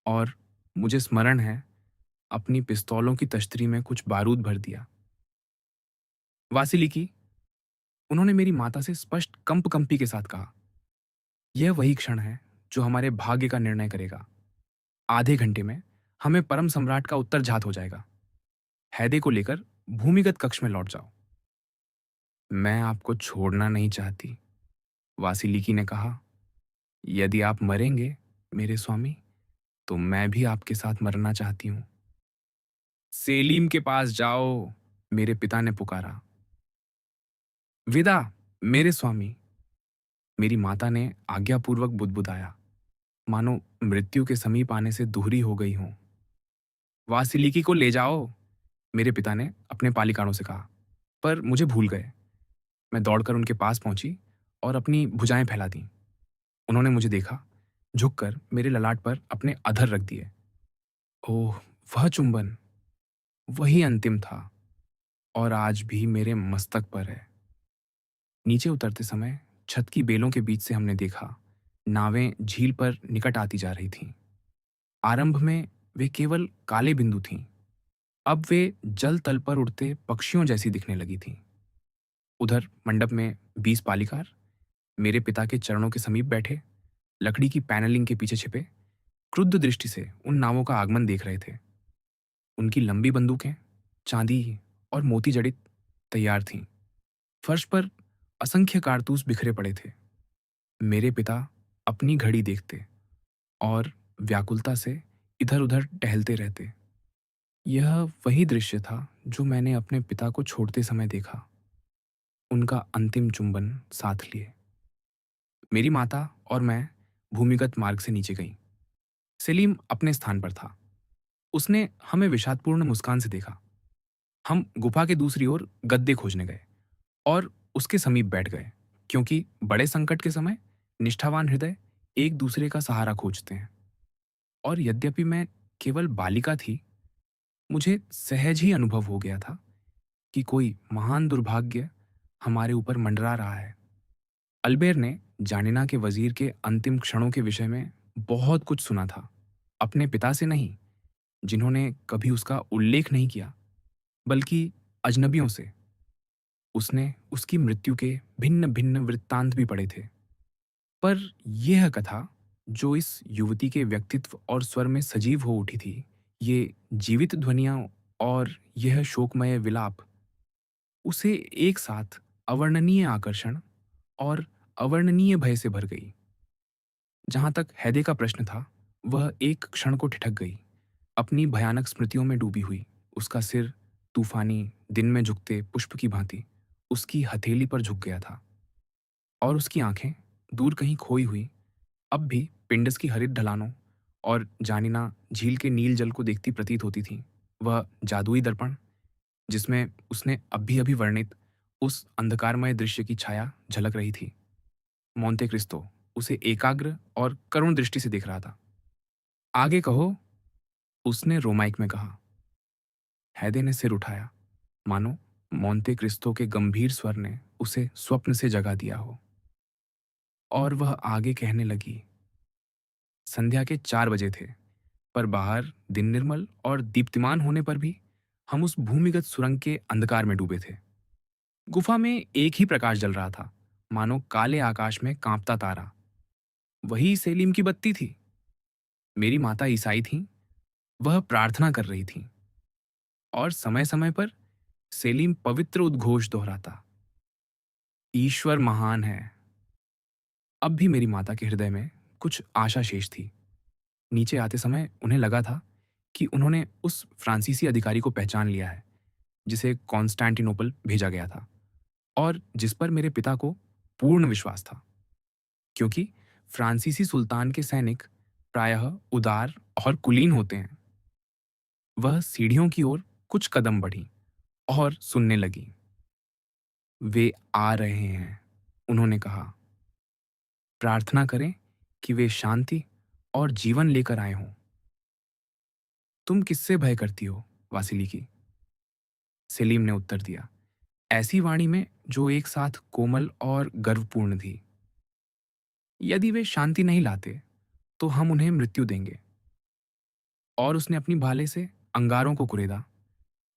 A: और मुझे स्मरण है, अपनी पिस्तौलों की तश्तरी में कुछ बारूद भर दिया। वासिलिकी, उन्होंने मेरी माता से स्पष्ट कंपकंपी के साथ कहा, यह वही क्षण है जो हमारे भाग्य का निर्णय करेगा। आधे घंटे में हमें परम सम्राट का उत्तरझात हो जाएगा। हैदे को लेकर भूमिगत कक्ष में लौट जाओ। मैं आपको छोड़ना नहीं चाहती, वासिलिकी ने कहा। यदि आप मरेंगे, मेरे स्वामी, तो मैं भी आपके साथ मरना चाहती हूं। सेलीम के पास जाओ, मेरे पिता ने पुकारा। विदा, मेरे स्वामी, मेरी माता ने आज्ञापूर्वक बुदबुदाया, मानो मृत्यु के समीप आने से दूरी हो गई हों। वासिलिकी को ले जाओ, मेरे पिता ने अपने पालिकानों से कहा, पर मुझे भूल गए। मैं दौड़कर उनके पास पहुंची और अपनी भुजाएं फैला दी। उन्होंने मुझे देखा, झुककर मेरे ललाट पर अपने अधर रख दिए। ओह, वह चुंबन, वही अंतिम था, और आज भी मेरे मस्तक पर है। नीचे उतरते समय छत की बेलों के बीच से हमने देखा, नावें झील पर निकट आती जा रही थीं। आरंभ में वे केवल काले बिंदु थीं, अब वे जल तल पर उड़ते पक्षियों जैसी दिखने लगी थीं। उधर मंडप में 20 पालिकार मेरे पिता के चरणों के समीप बैठे, लकड़ी की पैनलिंग के पीछे छिपे, क्रुद्ध दृष्टि से उन नावों का आगमन देख रहे थे। उनकी लंबी बंदूकें चांदी और मोती जड़ित तैयार थीं। फर्श पर असंख्य कारतूस बिखरे पड़े थे। मेरे पिता अपनी घड़ी देखते और व्याकुलता से इधर उधर टहलते रहते। यह वही दृश्य था जो मैंने अपने पिता को छोड़ते समय देखा, उनका अंतिम चुंबन साथ लिए। मेरी माता और मैं भूमिगत मार्ग से नीचे गईं। सेलीम अपने स्थान पर था। उसने हमें विषादपूर्ण मुस्कान से देखा। हम गुफा के दूसरी ओर गद्दे खोजने गए और उसके समीप बैठ गए, क्योंकि बड़े संकट के समय निष्ठावान हृदय एक दूसरे का सहारा खोजते हैं। और यद्यपि मैं केवल बालिका थी, मुझे सहज ही अनुभव हो गया था कि कोई महान दुर्भाग्य हमारे ऊपर मंडरा रहा है। अल्बेर ने जानिना के वजीर के अंतिम क्षणों के विषय में बहुत कुछ सुना था, अपने पिता से नहीं, जिन्होंने कभी उसका उल्लेख नहीं किया, बल्कि अजनबियों से। उसने उसकी मृत्यु के भिन्न भिन्न वृत्तांत भी पढ़े थे, पर यह कथा, जो इस युवती के व्यक्तित्व और स्वर में सजीव हो उठी थी, ये जीवित ध्वनियां और यह शोकमय विलाप, उसे एक साथ अवर्णनीय आकर्षण और अवर्णनीय भय से भर गई। जहां तक हैदे का प्रश्न था, वह एक क्षण को ठिठक गई, अपनी भयानक स्मृतियों में डूबी हुई। उसका सिर तूफानी दिन में झुकते पुष्प की भांति उसकी हथेली पर झुक गया था, और उसकी आंखें दूर कहीं खोई हुई अब भी पिंडस की हरित ढलानों और जानिना झील के नील जल को देखती प्रतीत होती थीं। वह जादुई दर्पण, जिसमें उसने अभी अभी वर्णित उस अंधकारमय दृश्य की छाया झलक रही थी, मोंते क्रिस्तो उसे एकाग्र और करुण दृष्टि से देख रहा था। आगे कहो, उसने रोमाइक में कहा। हैदे ने सिर उठाया, मानो मोंते क्रिस्तो के गंभीर स्वर ने उसे स्वप्न से जगा दिया हो, और वह आगे कहने लगी। संध्या के 4 बजे थे, पर बाहर दिन निर्मल और दीप्तिमान होने पर भी हम उस भूमिगत सुरंग के अंधकार में डूबे थे। गुफा में एक ही प्रकाश जल रहा था, मानो काले आकाश में कांपता तारा। वही सेलीम की बत्ती थी। मेरी माता ईसाई थीं, वह प्रार्थना कर रही थीं और समय-समय पर सेलीम पवित्र उद्घोष दोहराता, ईश्वर महान है। अब भी मेरी माता के हृदय में कुछ आशा शेष थी। नीचे आते समय उन्हें लगा था कि उन्होंने उस फ्रांसीसी अधिकारी को पहचान लिया है, जिसे कॉन्स्टेंटिनोपल भेजा गया था और जिस पर मेरे पिता को पूर्ण विश्वास था। क्योंकि फ्रांसीसी सुल्तान के सैनिक प्रायः उदार और कुलीन होते हैं। वह सीढ़ियों की ओर कुछ कदम बढ़ी और सुनने लगी। वे आ रहे हैं, उन्होंने कहा। प्रार्थना करें कि वे शांति और जीवन लेकर आए हों। तुम किससे भय करती हो, वासिलिकी? सेलीम ने उत्तर दिया, ऐसी वाणी में जो एक साथ कोमल और गर्वपूर्ण थी। यदि वे शांति नहीं लाते, तो हम उन्हें मृत्यु देंगे। और उसने अपनी भाले से अंगारों को कुरेदा,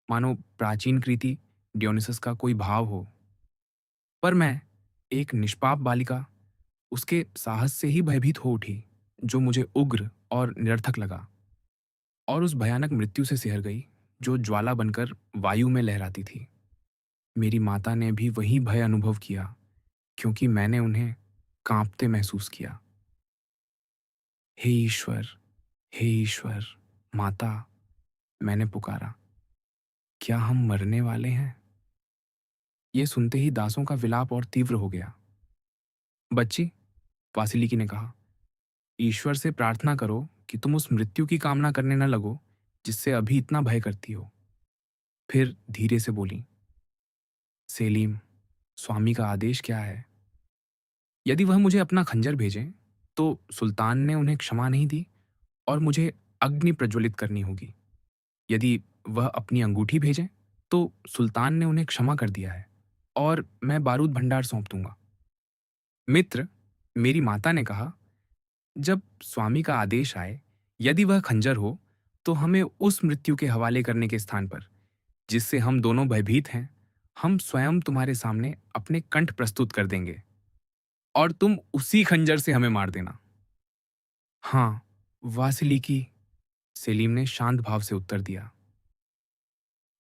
A: मानो प्राचीन कृति डियोनिसस का कोई भाव हो। पर मैं, एक निष्पाप बालिका, उसके साहस से ही भयभीत हो उठी, जो मुझे उग्र और निरर्थक लगा, और उस भयानक मृत्यु से सिहर गई, जो ज्वाला बनकर वायु में लहराती थी। मेरी माता ने भी वही भय अनुभव किया, क्योंकि मैंने उन्हें कांपते महसूस किया। हे ईश्वर, हे ईश्वर, माता, मैंने पुकारा, क्या हम मरने वाले हैं? ये सुनते ही दासों का विलाप और तीव्र हो गया। बच्ची, वासिलिकी ने कहा, ईश्वर से प्रार्थना करो कि तुम उस मृत्यु की कामना करने न लगो जिससे अभी इतना भय करती हो। फिर धीरे से बोली, सेलीम, स्वामी का आदेश क्या है? यदि वह मुझे अपना खंजर भेजें, तो सुल्तान ने उन्हें क्षमा नहीं दी और मुझे अग्नि प्रज्वलित करनी होगी। यदि वह अपनी अंगूठी भेजें, तो सुल्तान ने उन्हें क्षमा कर दिया है और मैं बारूद भंडार सौंप दूंगा। मित्र, मेरी माता ने कहा, जब स्वामी का आदेश आए, यदि वह खंजर हो, तो हमें उस मृत्यु के हवाले करने के स्थान पर, जिससे हम दोनों भयभीत हैं, हम स्वयं तुम्हारे सामने अपने कंठ प्रस्तुत कर देंगे और तुम उसी खंजर से हमें मार देना। हाँ, वासिलिकी, सेलीम ने शांत भाव से उत्तर दिया।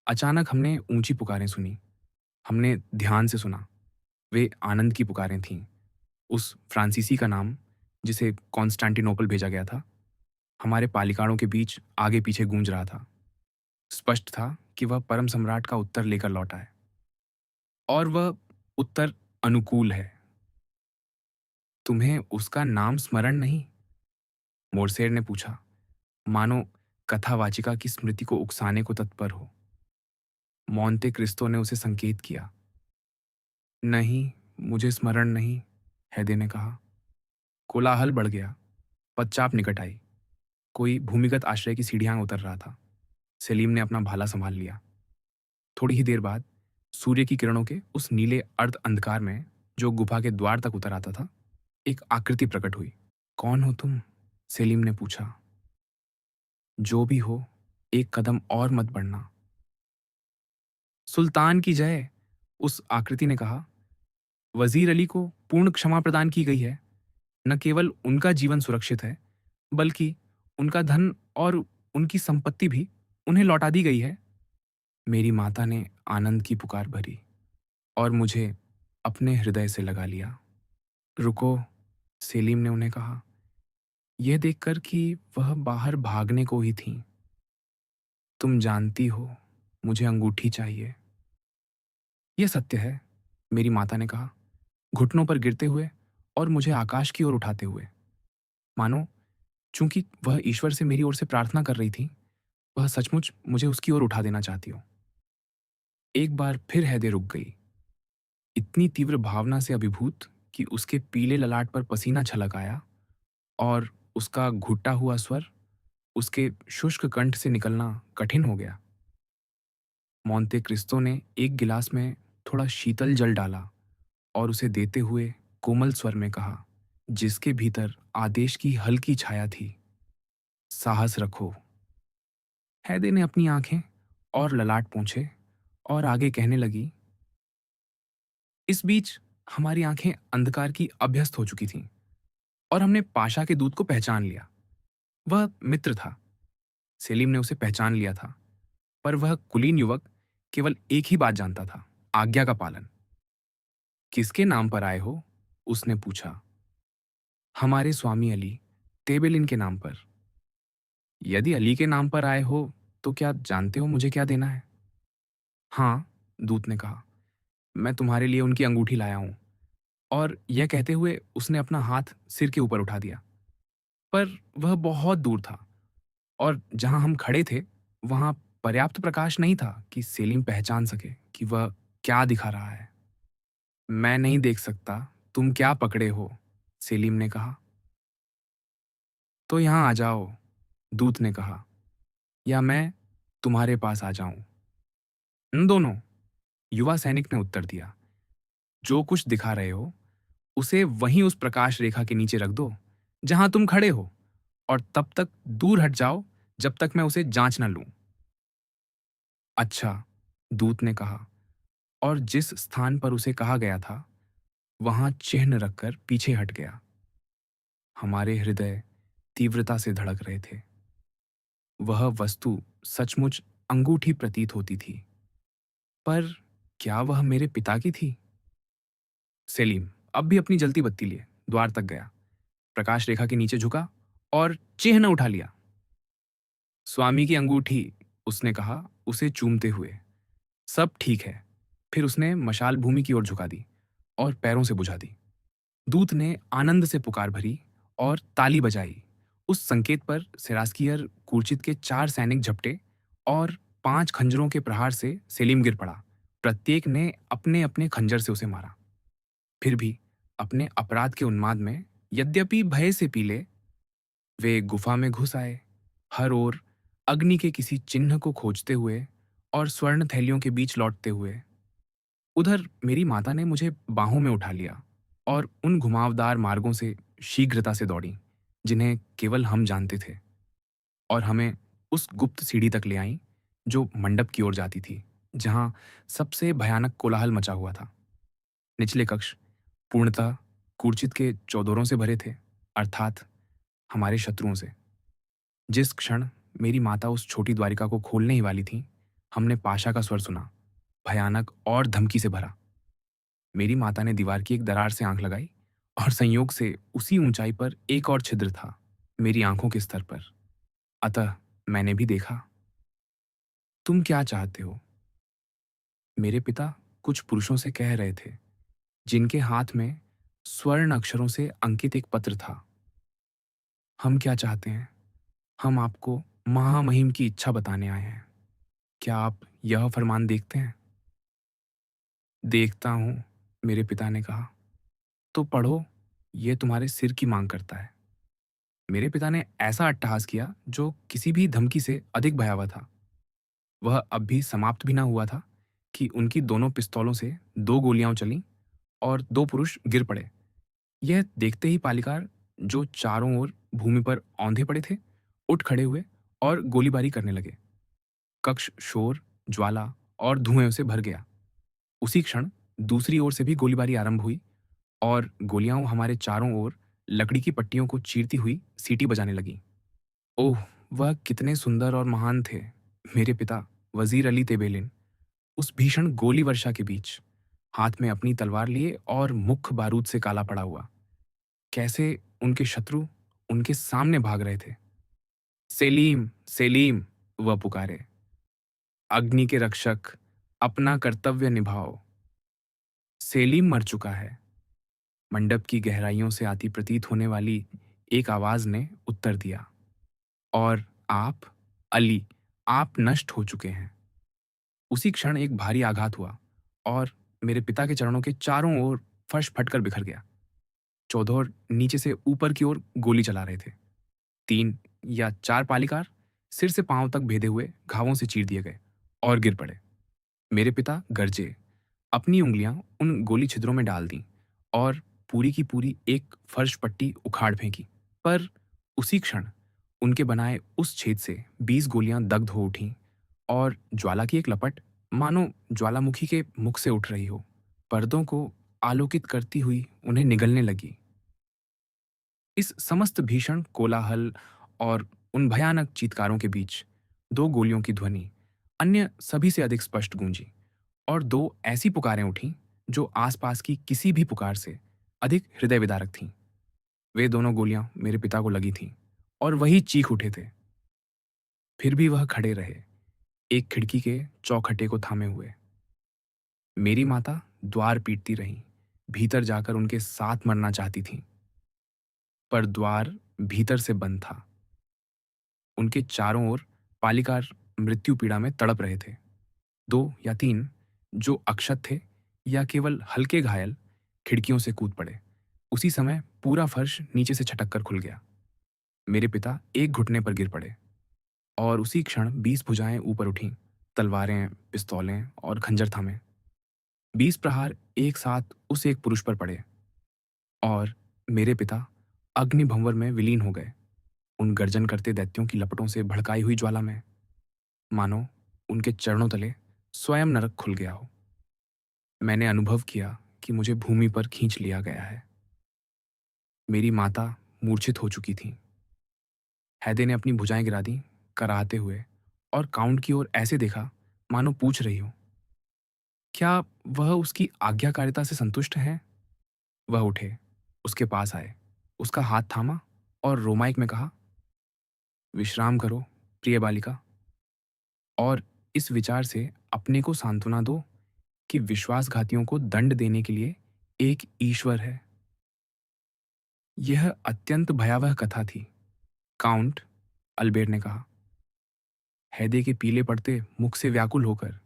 A: अचानक हमने ऊंची पुकारें सुनी। हमने ध्यान से सुना। वे आनंद की पुकारें थीं। उस फ्रांसीसी का नाम, जिसे कॉन्स्टेंटिनोपल भेजा गया था, हमारे पालिकाओं के बीच आगे पीछे गूंज रहा था। स्पष्ट था कि वह परम सम्राट का उत्तर लेकर लौटा है और वह उत्तर अनुकूल है। तुम्हें उसका नाम स्मरण नहीं? मोरसेर ने पूछा, मानो कथावाचिका की स्मृति को उकसाने को तत्पर हो। मोंते क्रिस्तो ने उसे संकेत किया। नहीं, मुझे स्मरण नहीं, हैदे ने कहा। कोलाहल बढ़ गया। पदचाप निकट आई। कोई भूमिगत आश्रय की सीढ़ियां उतर रहा था। सलीम ने अपना भाला संभाल लिया। थोड़ी ही देर बाद सूर्य की किरणों के उस नीले अर्ध अंधकार में, जो गुफा के द्वार तक उतर आता था, एक आकृति प्रकट हुई। कौन हो तुम? सलीम ने पूछा। जो भी हो, एक कदम और मत बढ़ना। सुल्तान की जय, उस आकृति ने कहा। वजीर अली को पूर्ण क्षमा प्रदान की गई है। न केवल उनका जीवन सुरक्षित है, बल्कि उनका धन और उनकी संपत्ति भी उन्हें लौटा दी गई है। मेरी माता ने आनंद की पुकार भरी और मुझे अपने हृदय से लगा लिया। रुको, सेलीम ने उन्हें कहा, यह देखकर कि वह बाहर भागने को ही थीं। तुम जानती हो, मुझे अंगूठी चाहिए। यह सत्य है, मेरी माता ने कहा, घुटनों पर गिरते हुए और मुझे आकाश की ओर उठाते हुए, मानो चूंकि वह ईश्वर से मेरी ओर से प्रार्थना कर रही थी, वह सचमुच मुझे उसकी ओर उठा देना चाहती हो। एक बार फिर हैदे रुक गई, इतनी तीव्र भावना से अभिभूत कि उसके पीले ललाट पर पसीना छलक आया और उसका घुटा हुआ स्वर उसके शुष्क कंठ से निकलना कठिन हो गया। मोंते क्रिस्तो ने एक गिलास में थोड़ा शीतल जल डाला और उसे देते हुए कोमल स्वर में कहा, जिसके भीतर आदेश की हल्की छाया थी, साहस रखो। हैदे ने अपनी आंखें और ललाट पोंछे और आगे कहने लगी। इस बीच हमारी आंखें अंधकार की अभ्यस्त हो चुकी थीं और हमने पाशा के दूत को पहचान लिया। वह मित्र था। सेलिम ने उसे पहचान लिया था, पर वह कुलीन युवक केवल एक ही बात जानता था, आज्ञा का पालन। किसके नाम पर आए हो? उसने पूछा। हमारे स्वामी अली, तेबेलिन के नाम पर। यदि अली के नाम पर आए हो, तो क्या जानते हो मुझे क्या देना है? हाँ, दूत ने कहा, मैं तुम्हारे लिए उनकी अंगूठी लाया हूं। और यह कहते हुए उसने अपना हाथ सिर के ऊपर उठा दिया। पर वह बहुत दूर था, और जहां हम खड़े थे, वहां पर्याप्त प्रकाश नहीं था कि सेलिम पहचान सके कि वह क्या दिखा रहा है। मैं नहीं देख सकता तुम क्या पकड़े हो, सेलिम ने कहा। तो यहां आ जाओ, दूत ने कहा, या मैं तुम्हारे पास आ जाऊं। दोनों, युवा सैनिक ने उत्तर दिया। जो कुछ दिखा रहे हो, उसे वहीं उस प्रकाश रेखा के नीचे रख दो जहां तुम खड़े हो, और तब तक दूर हट जाओ जब तक मैं उसे जांच न लूं। अच्छा, दूत ने कहा, और जिस स्थान पर उसे कहा गया था, वहां चिन्ह रखकर पीछे हट गया। हमारे हृदय तीव्रता से धड़क रहे थे। वह वस्तु सचमुच अंगूठी प्रतीत होती थी, पर क्या वह मेरे पिता की थी? सेलीम अब भी अपनी जलती बत्ती लिए द्वार तक गया, प्रकाश रेखा के नीचे झुका और चिन्ह उठा लिया। स्वामी की अंगूठी, उसने कहा, उसे चूमते हुए। सब ठीक है। फिर उसने मशाल भूमि की ओर झुका दी और पैरों से बुझा दी। दूत ने आनंद से पुकार भरी और ताली बजाई। उस संकेत पर सेरास्कियर कूर्चित के 4 सैनिक झपटे, और 5 खंजरों के प्रहार से सेलीम गिर पड़ा। प्रत्येक ने अपने अपने खंजर से उसे मारा। फिर भी अपने अपराध के उन्माद में, यद्यपि भय से पीले, वे गुफा में घुस आए, हर ओर अग्नि के किसी चिन्ह को खोजते हुए और स्वर्ण थैलियों के बीच लौटते हुए। उधर मेरी माता ने मुझे बाहों में उठा लिया और उन घुमावदार मार्गों से शीघ्रता से दौड़ी जिन्हें केवल हम जानते थे, और हमें उस गुप्त सीढ़ी तक ले आईं जो मंडप की ओर जाती थी, जहां सबसे भयानक कोलाहल मचा हुआ था। निचले कक्ष पूर्णतः कूर्चित के चौदोरों से भरे थे, अर्थात हमारे शत्रुओं से। जिस क्षण मेरी माता उस छोटी द्वारिका को खोलने ही वाली थी, हमने पाशा का स्वर सुना, भयानक और धमकी से भरा। मेरी माता ने दीवार की एक दरार से आंख लगाई, और संयोग से उसी ऊंचाई पर एक और छिद्र था, मेरी आंखों के स्तर पर। अतः मैंने भी देखा। तुम क्या चाहते हो? मेरे पिता कुछ पुरुषों से कह रहे थे, जिनके हाथ में स्वर्ण अक्षरों से अंकित एक पत्र था। हम क्या चाहते हैं? हम आपको महामहिम की इच्छा बताने आए हैं। क्या आप यह फरमान देखते हैं? देखता हूं, मेरे पिता ने कहा। तो पढ़ो, यह तुम्हारे सिर की मांग करता है। मेरे पिता ने ऐसा अट्टहास किया जो किसी भी धमकी से अधिक भयावह था। वह अब भी समाप्त भी ना हुआ था कि उनकी दोनों पिस्तौलों से 2 गोलियां चलीं और 2 पुरुष गिर पड़े। यह देखते ही पालिकार, जो चारों ओर भूमि पर औंधे पड़े थे, उठ खड़े हुए और गोलीबारी करने लगे। कक्ष शोर, ज्वाला और धुएं से भर गया। उसी क्षण दूसरी ओर से भी गोलीबारी आरंभ हुई, और गोलियां हमारे चारों ओर लकड़ी की पट्टियों को चीरती हुई सीटी बजाने लगीं। ओह! वह कितने सुंदर और महान थे, मेरे पिता वजीर अली तेबेलिन, उस भीषण गोली वर्षा के बीच, हाथ में अपनी तलवार लिए और मुख बारूद से काला पड़ा हुआ। कैसे उनके शत्रु उनके सामने भाग रहे थे। सेलीम, सेलीम, वह पुकारे। अग्नि के रक्षक, अपना कर्तव्य निभाओ। सेलीम मर चुका है, मंडप की गहराइयों से आती प्रतीत होने वाली एक आवाज ने उत्तर दिया। और आप, अली, आप नष्ट हो चुके हैं। उसी क्षण एक भारी आघात हुआ, और मेरे पिता के चरणों के चारों ओर फर्श फटकर बिखर गया। चौधर नीचे से ऊपर की ओर गोली चला रहे थे। 3 या 4 पालिकार सिर से पांव तक भेदे हुए घावों से चीर दिए गए और गिर पड़े। मेरे पिता गरजे, अपनी उंगलियां उन गोली छिद्रों में डाल दी और पूरी की पूरी एक फर्श पट्टी उखाड़ फेंकी। पर उसी क्षण उनके बनाए उस छेद से 20 गोलियां दग्ध हो उठीं, और ज्वाला की एक लपट, मानो ज्वालामुखी के मुख से उठ रही हो, पर्दों को आलोकित करती हुई उन्हें निगलने लगी। इस समस्त भीषण कोलाहल और उन भयानक चीत्कारों के बीच दो गोलियों की ध्वनि अन्य सभी से अधिक स्पष्ट गूंजी और दो ऐसी पुकारें उठीं जो आसपास की किसी भी पुकार से अधिक हृदय विदारक थीं। वे दोनों गोलियां मेरे पिता को लगी थीं और वही चीख उठे थे। फिर भी वह खड़े रहे, एक खिड़की के चौखटे को थामे हुए। मेरी माता द्वार पीटती रहीं, भीतर जाकर उनके साथ मरना चाहती थीं, पर द्वार भीतर से बंद था। उनके चारों ओर पालिकार मृत्यु पीड़ा में तड़प रहे थे। दो या तीन जो अक्षत थे या केवल हल्के घायल खिड़कियों से कूद पड़े। उसी समय पूरा फर्श नीचे से छटक कर खुल गया। मेरे पिता एक घुटने पर गिर पड़े और उसी क्षण 20 भुजाएं ऊपर उठीं, तलवारें, पिस्तौलें और खंजर थामे। 20 प्रहार एक साथ उस एक पुरुष पर पड़े और मेरे पिता अग्निभंवर में विलीन हो गए, उन गर्जन करते दैत्यों की लपटों से भड़काई हुई ज्वाला में, मानो उनके चरणों तले स्वयं नरक खुल गया हो। मैंने अनुभव किया कि मुझे भूमि पर खींच लिया गया है। मेरी माता मूर्छित हो चुकी थी। हैदे ने अपनी भुजाएं गिरा दी, कराहते हुए, और काउंट की ओर ऐसे देखा मानो पूछ रही हो, क्या वह उसकी आज्ञाकारिता से संतुष्ट है? वह उठे, उसके पास आए, उसका हाथ थामा और रोमाइक में कहा, विश्राम करो प्रिय बालिका, और इस विचार से अपने को सांत्वना दो कि विश्वासघातियों को दंड देने के लिए एक ईश्वर है। यह अत्यंत भयावह कथा थी, काउंट, अल्बेर ने कहा, हैदे के पीले पड़ते मुख से व्याकुल होकर।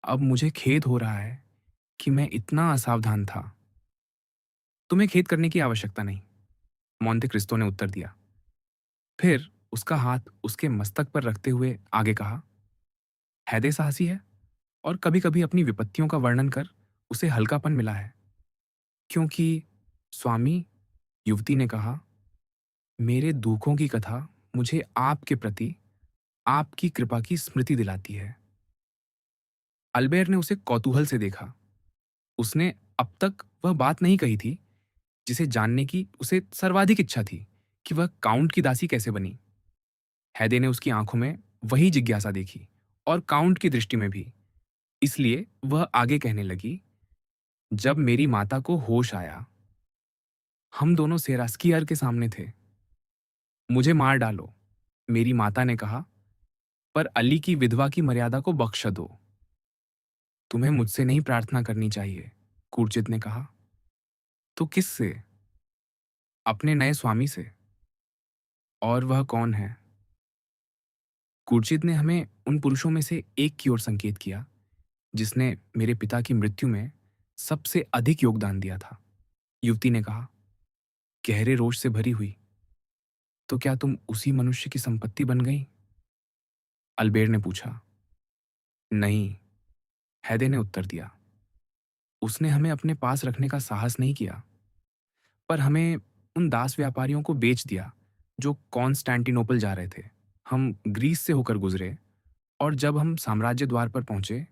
A: अब मुझे खेद हो रहा है कि मैं इतना असावधान था। तुम्हें खेद करने की आवश्यकता नहीं, मोंटे क्रिस्तो ने उत्तर दिया। फिर उसका हाथ उसके मस्तक पर रखते हुए आगे कहा, हैदे साहसी है और कभी कभी अपनी विपत्तियों का वर्णन कर उसे हल्कापन मिला है, क्योंकि स्वामी, युवती ने कहा, मेरे दुखों की कथा मुझे आपके प्रति आपकी कृपा की स्मृति दिलाती है। अल्बेर ने उसे कौतूहल से देखा। उसने अब तक वह बात नहीं कही थी जिसे जानने की उसे सर्वाधिक इच्छा थी कि वह काउंट की दासी कैसे बनी। हैदे ने उसकी आंखों में वही जिज्ञासा देखी और काउंट की दृष्टि में भी। इसलिए वह आगे कहने लगी, जब मेरी माता को होश आया, हम दोनों सेरास्कीयर के सामने थे। मुझे मार डालो, मेरी माता ने कहा, पर अली की विधवा की मर्यादा को बख्श दो। तुम्हें मुझसे नहीं प्रार्थना करनी चाहिए, कूर्चित ने कहा। तो किससे? अपने नए स्वामी से। और वह कौन है? कूर्चित ने हमें उन पुरुषों में से एक की ओर संकेत किया जिसने मेरे पिता की मृत्यु में सबसे अधिक योगदान दिया था। युवती ने कहा, गहरे रोष से भरी हुई, तो क्या तुम उसी मनुष्य की संपत्ति बन गई? अल्बेर ने पूछा। नहीं, हैदे ने उत्तर दिया। उसने हमें अपने पास रखने का साहस नहीं किया, पर हमें उन दास व्यापारियों को बेच दिया जो कॉन्स्टैंटिनोपल जा रहे थे। हम ग्रीस से होकर गुजरे और जब हम साम्राज्य द्वार पर पहुंचे,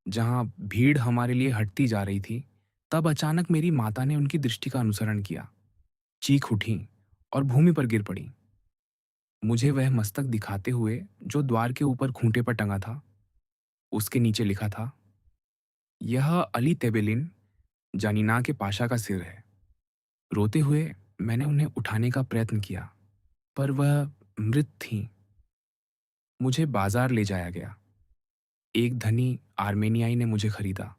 A: जहां भीड़ हमारे लिए हटती जा रही थी, तब अचानक मेरी माता ने उनकी दृष्टि का अनुसरण किया, चीख उठी और भूमि पर गिर पड़ी। मुझे वह मस्तक दिखाते हुए जो द्वार के ऊपर खूंटे पर टंगा था, उसके नीचे लिखा था, यह अली तेबेलिन जानिना के पाशा का सिर है। रोते हुए मैंने उन्हें उठाने का प्रयत्न किया, पर वह मृत थीं। मुझे बाजार ले जाया गया। एक धनी आर्मेनियाई ने मुझे खरीदा,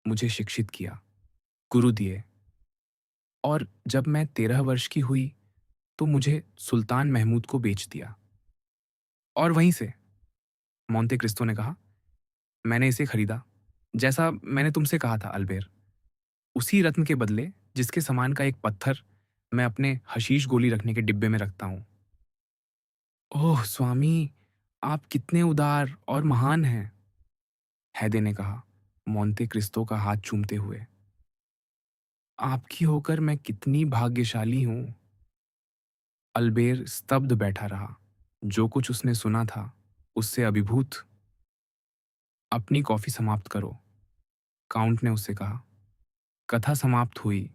A: मुझे शिक्षित किया, गुरु दिए, और जब मैं 13 वर्ष की हुई तो मुझे सुल्तान महमूद को बेच दिया। और वहीं से, मोंटे क्रिस्तो ने कहा, मैंने इसे खरीदा, जैसा मैंने तुमसे कहा था अल्बेर, उसी रत्न के बदले जिसके समान का एक पत्थर मैं अपने हशीश गोली रखने के डिब्बे में रखता हूं। ओह स्वामी, आप कितने उदार और महान हैं, हैदे ने कहा, मोंटे क्रिस्तो का हाथ चूमते हुए। आपकी होकर मैं कितनी भाग्यशाली हूं। अल्बेर स्तब्ध बैठा रहा, जो कुछ उसने सुना था उससे अभिभूत। अपनी कॉफी समाप्त करो, काउंट ने उससे कहा। कथा समाप्त हुई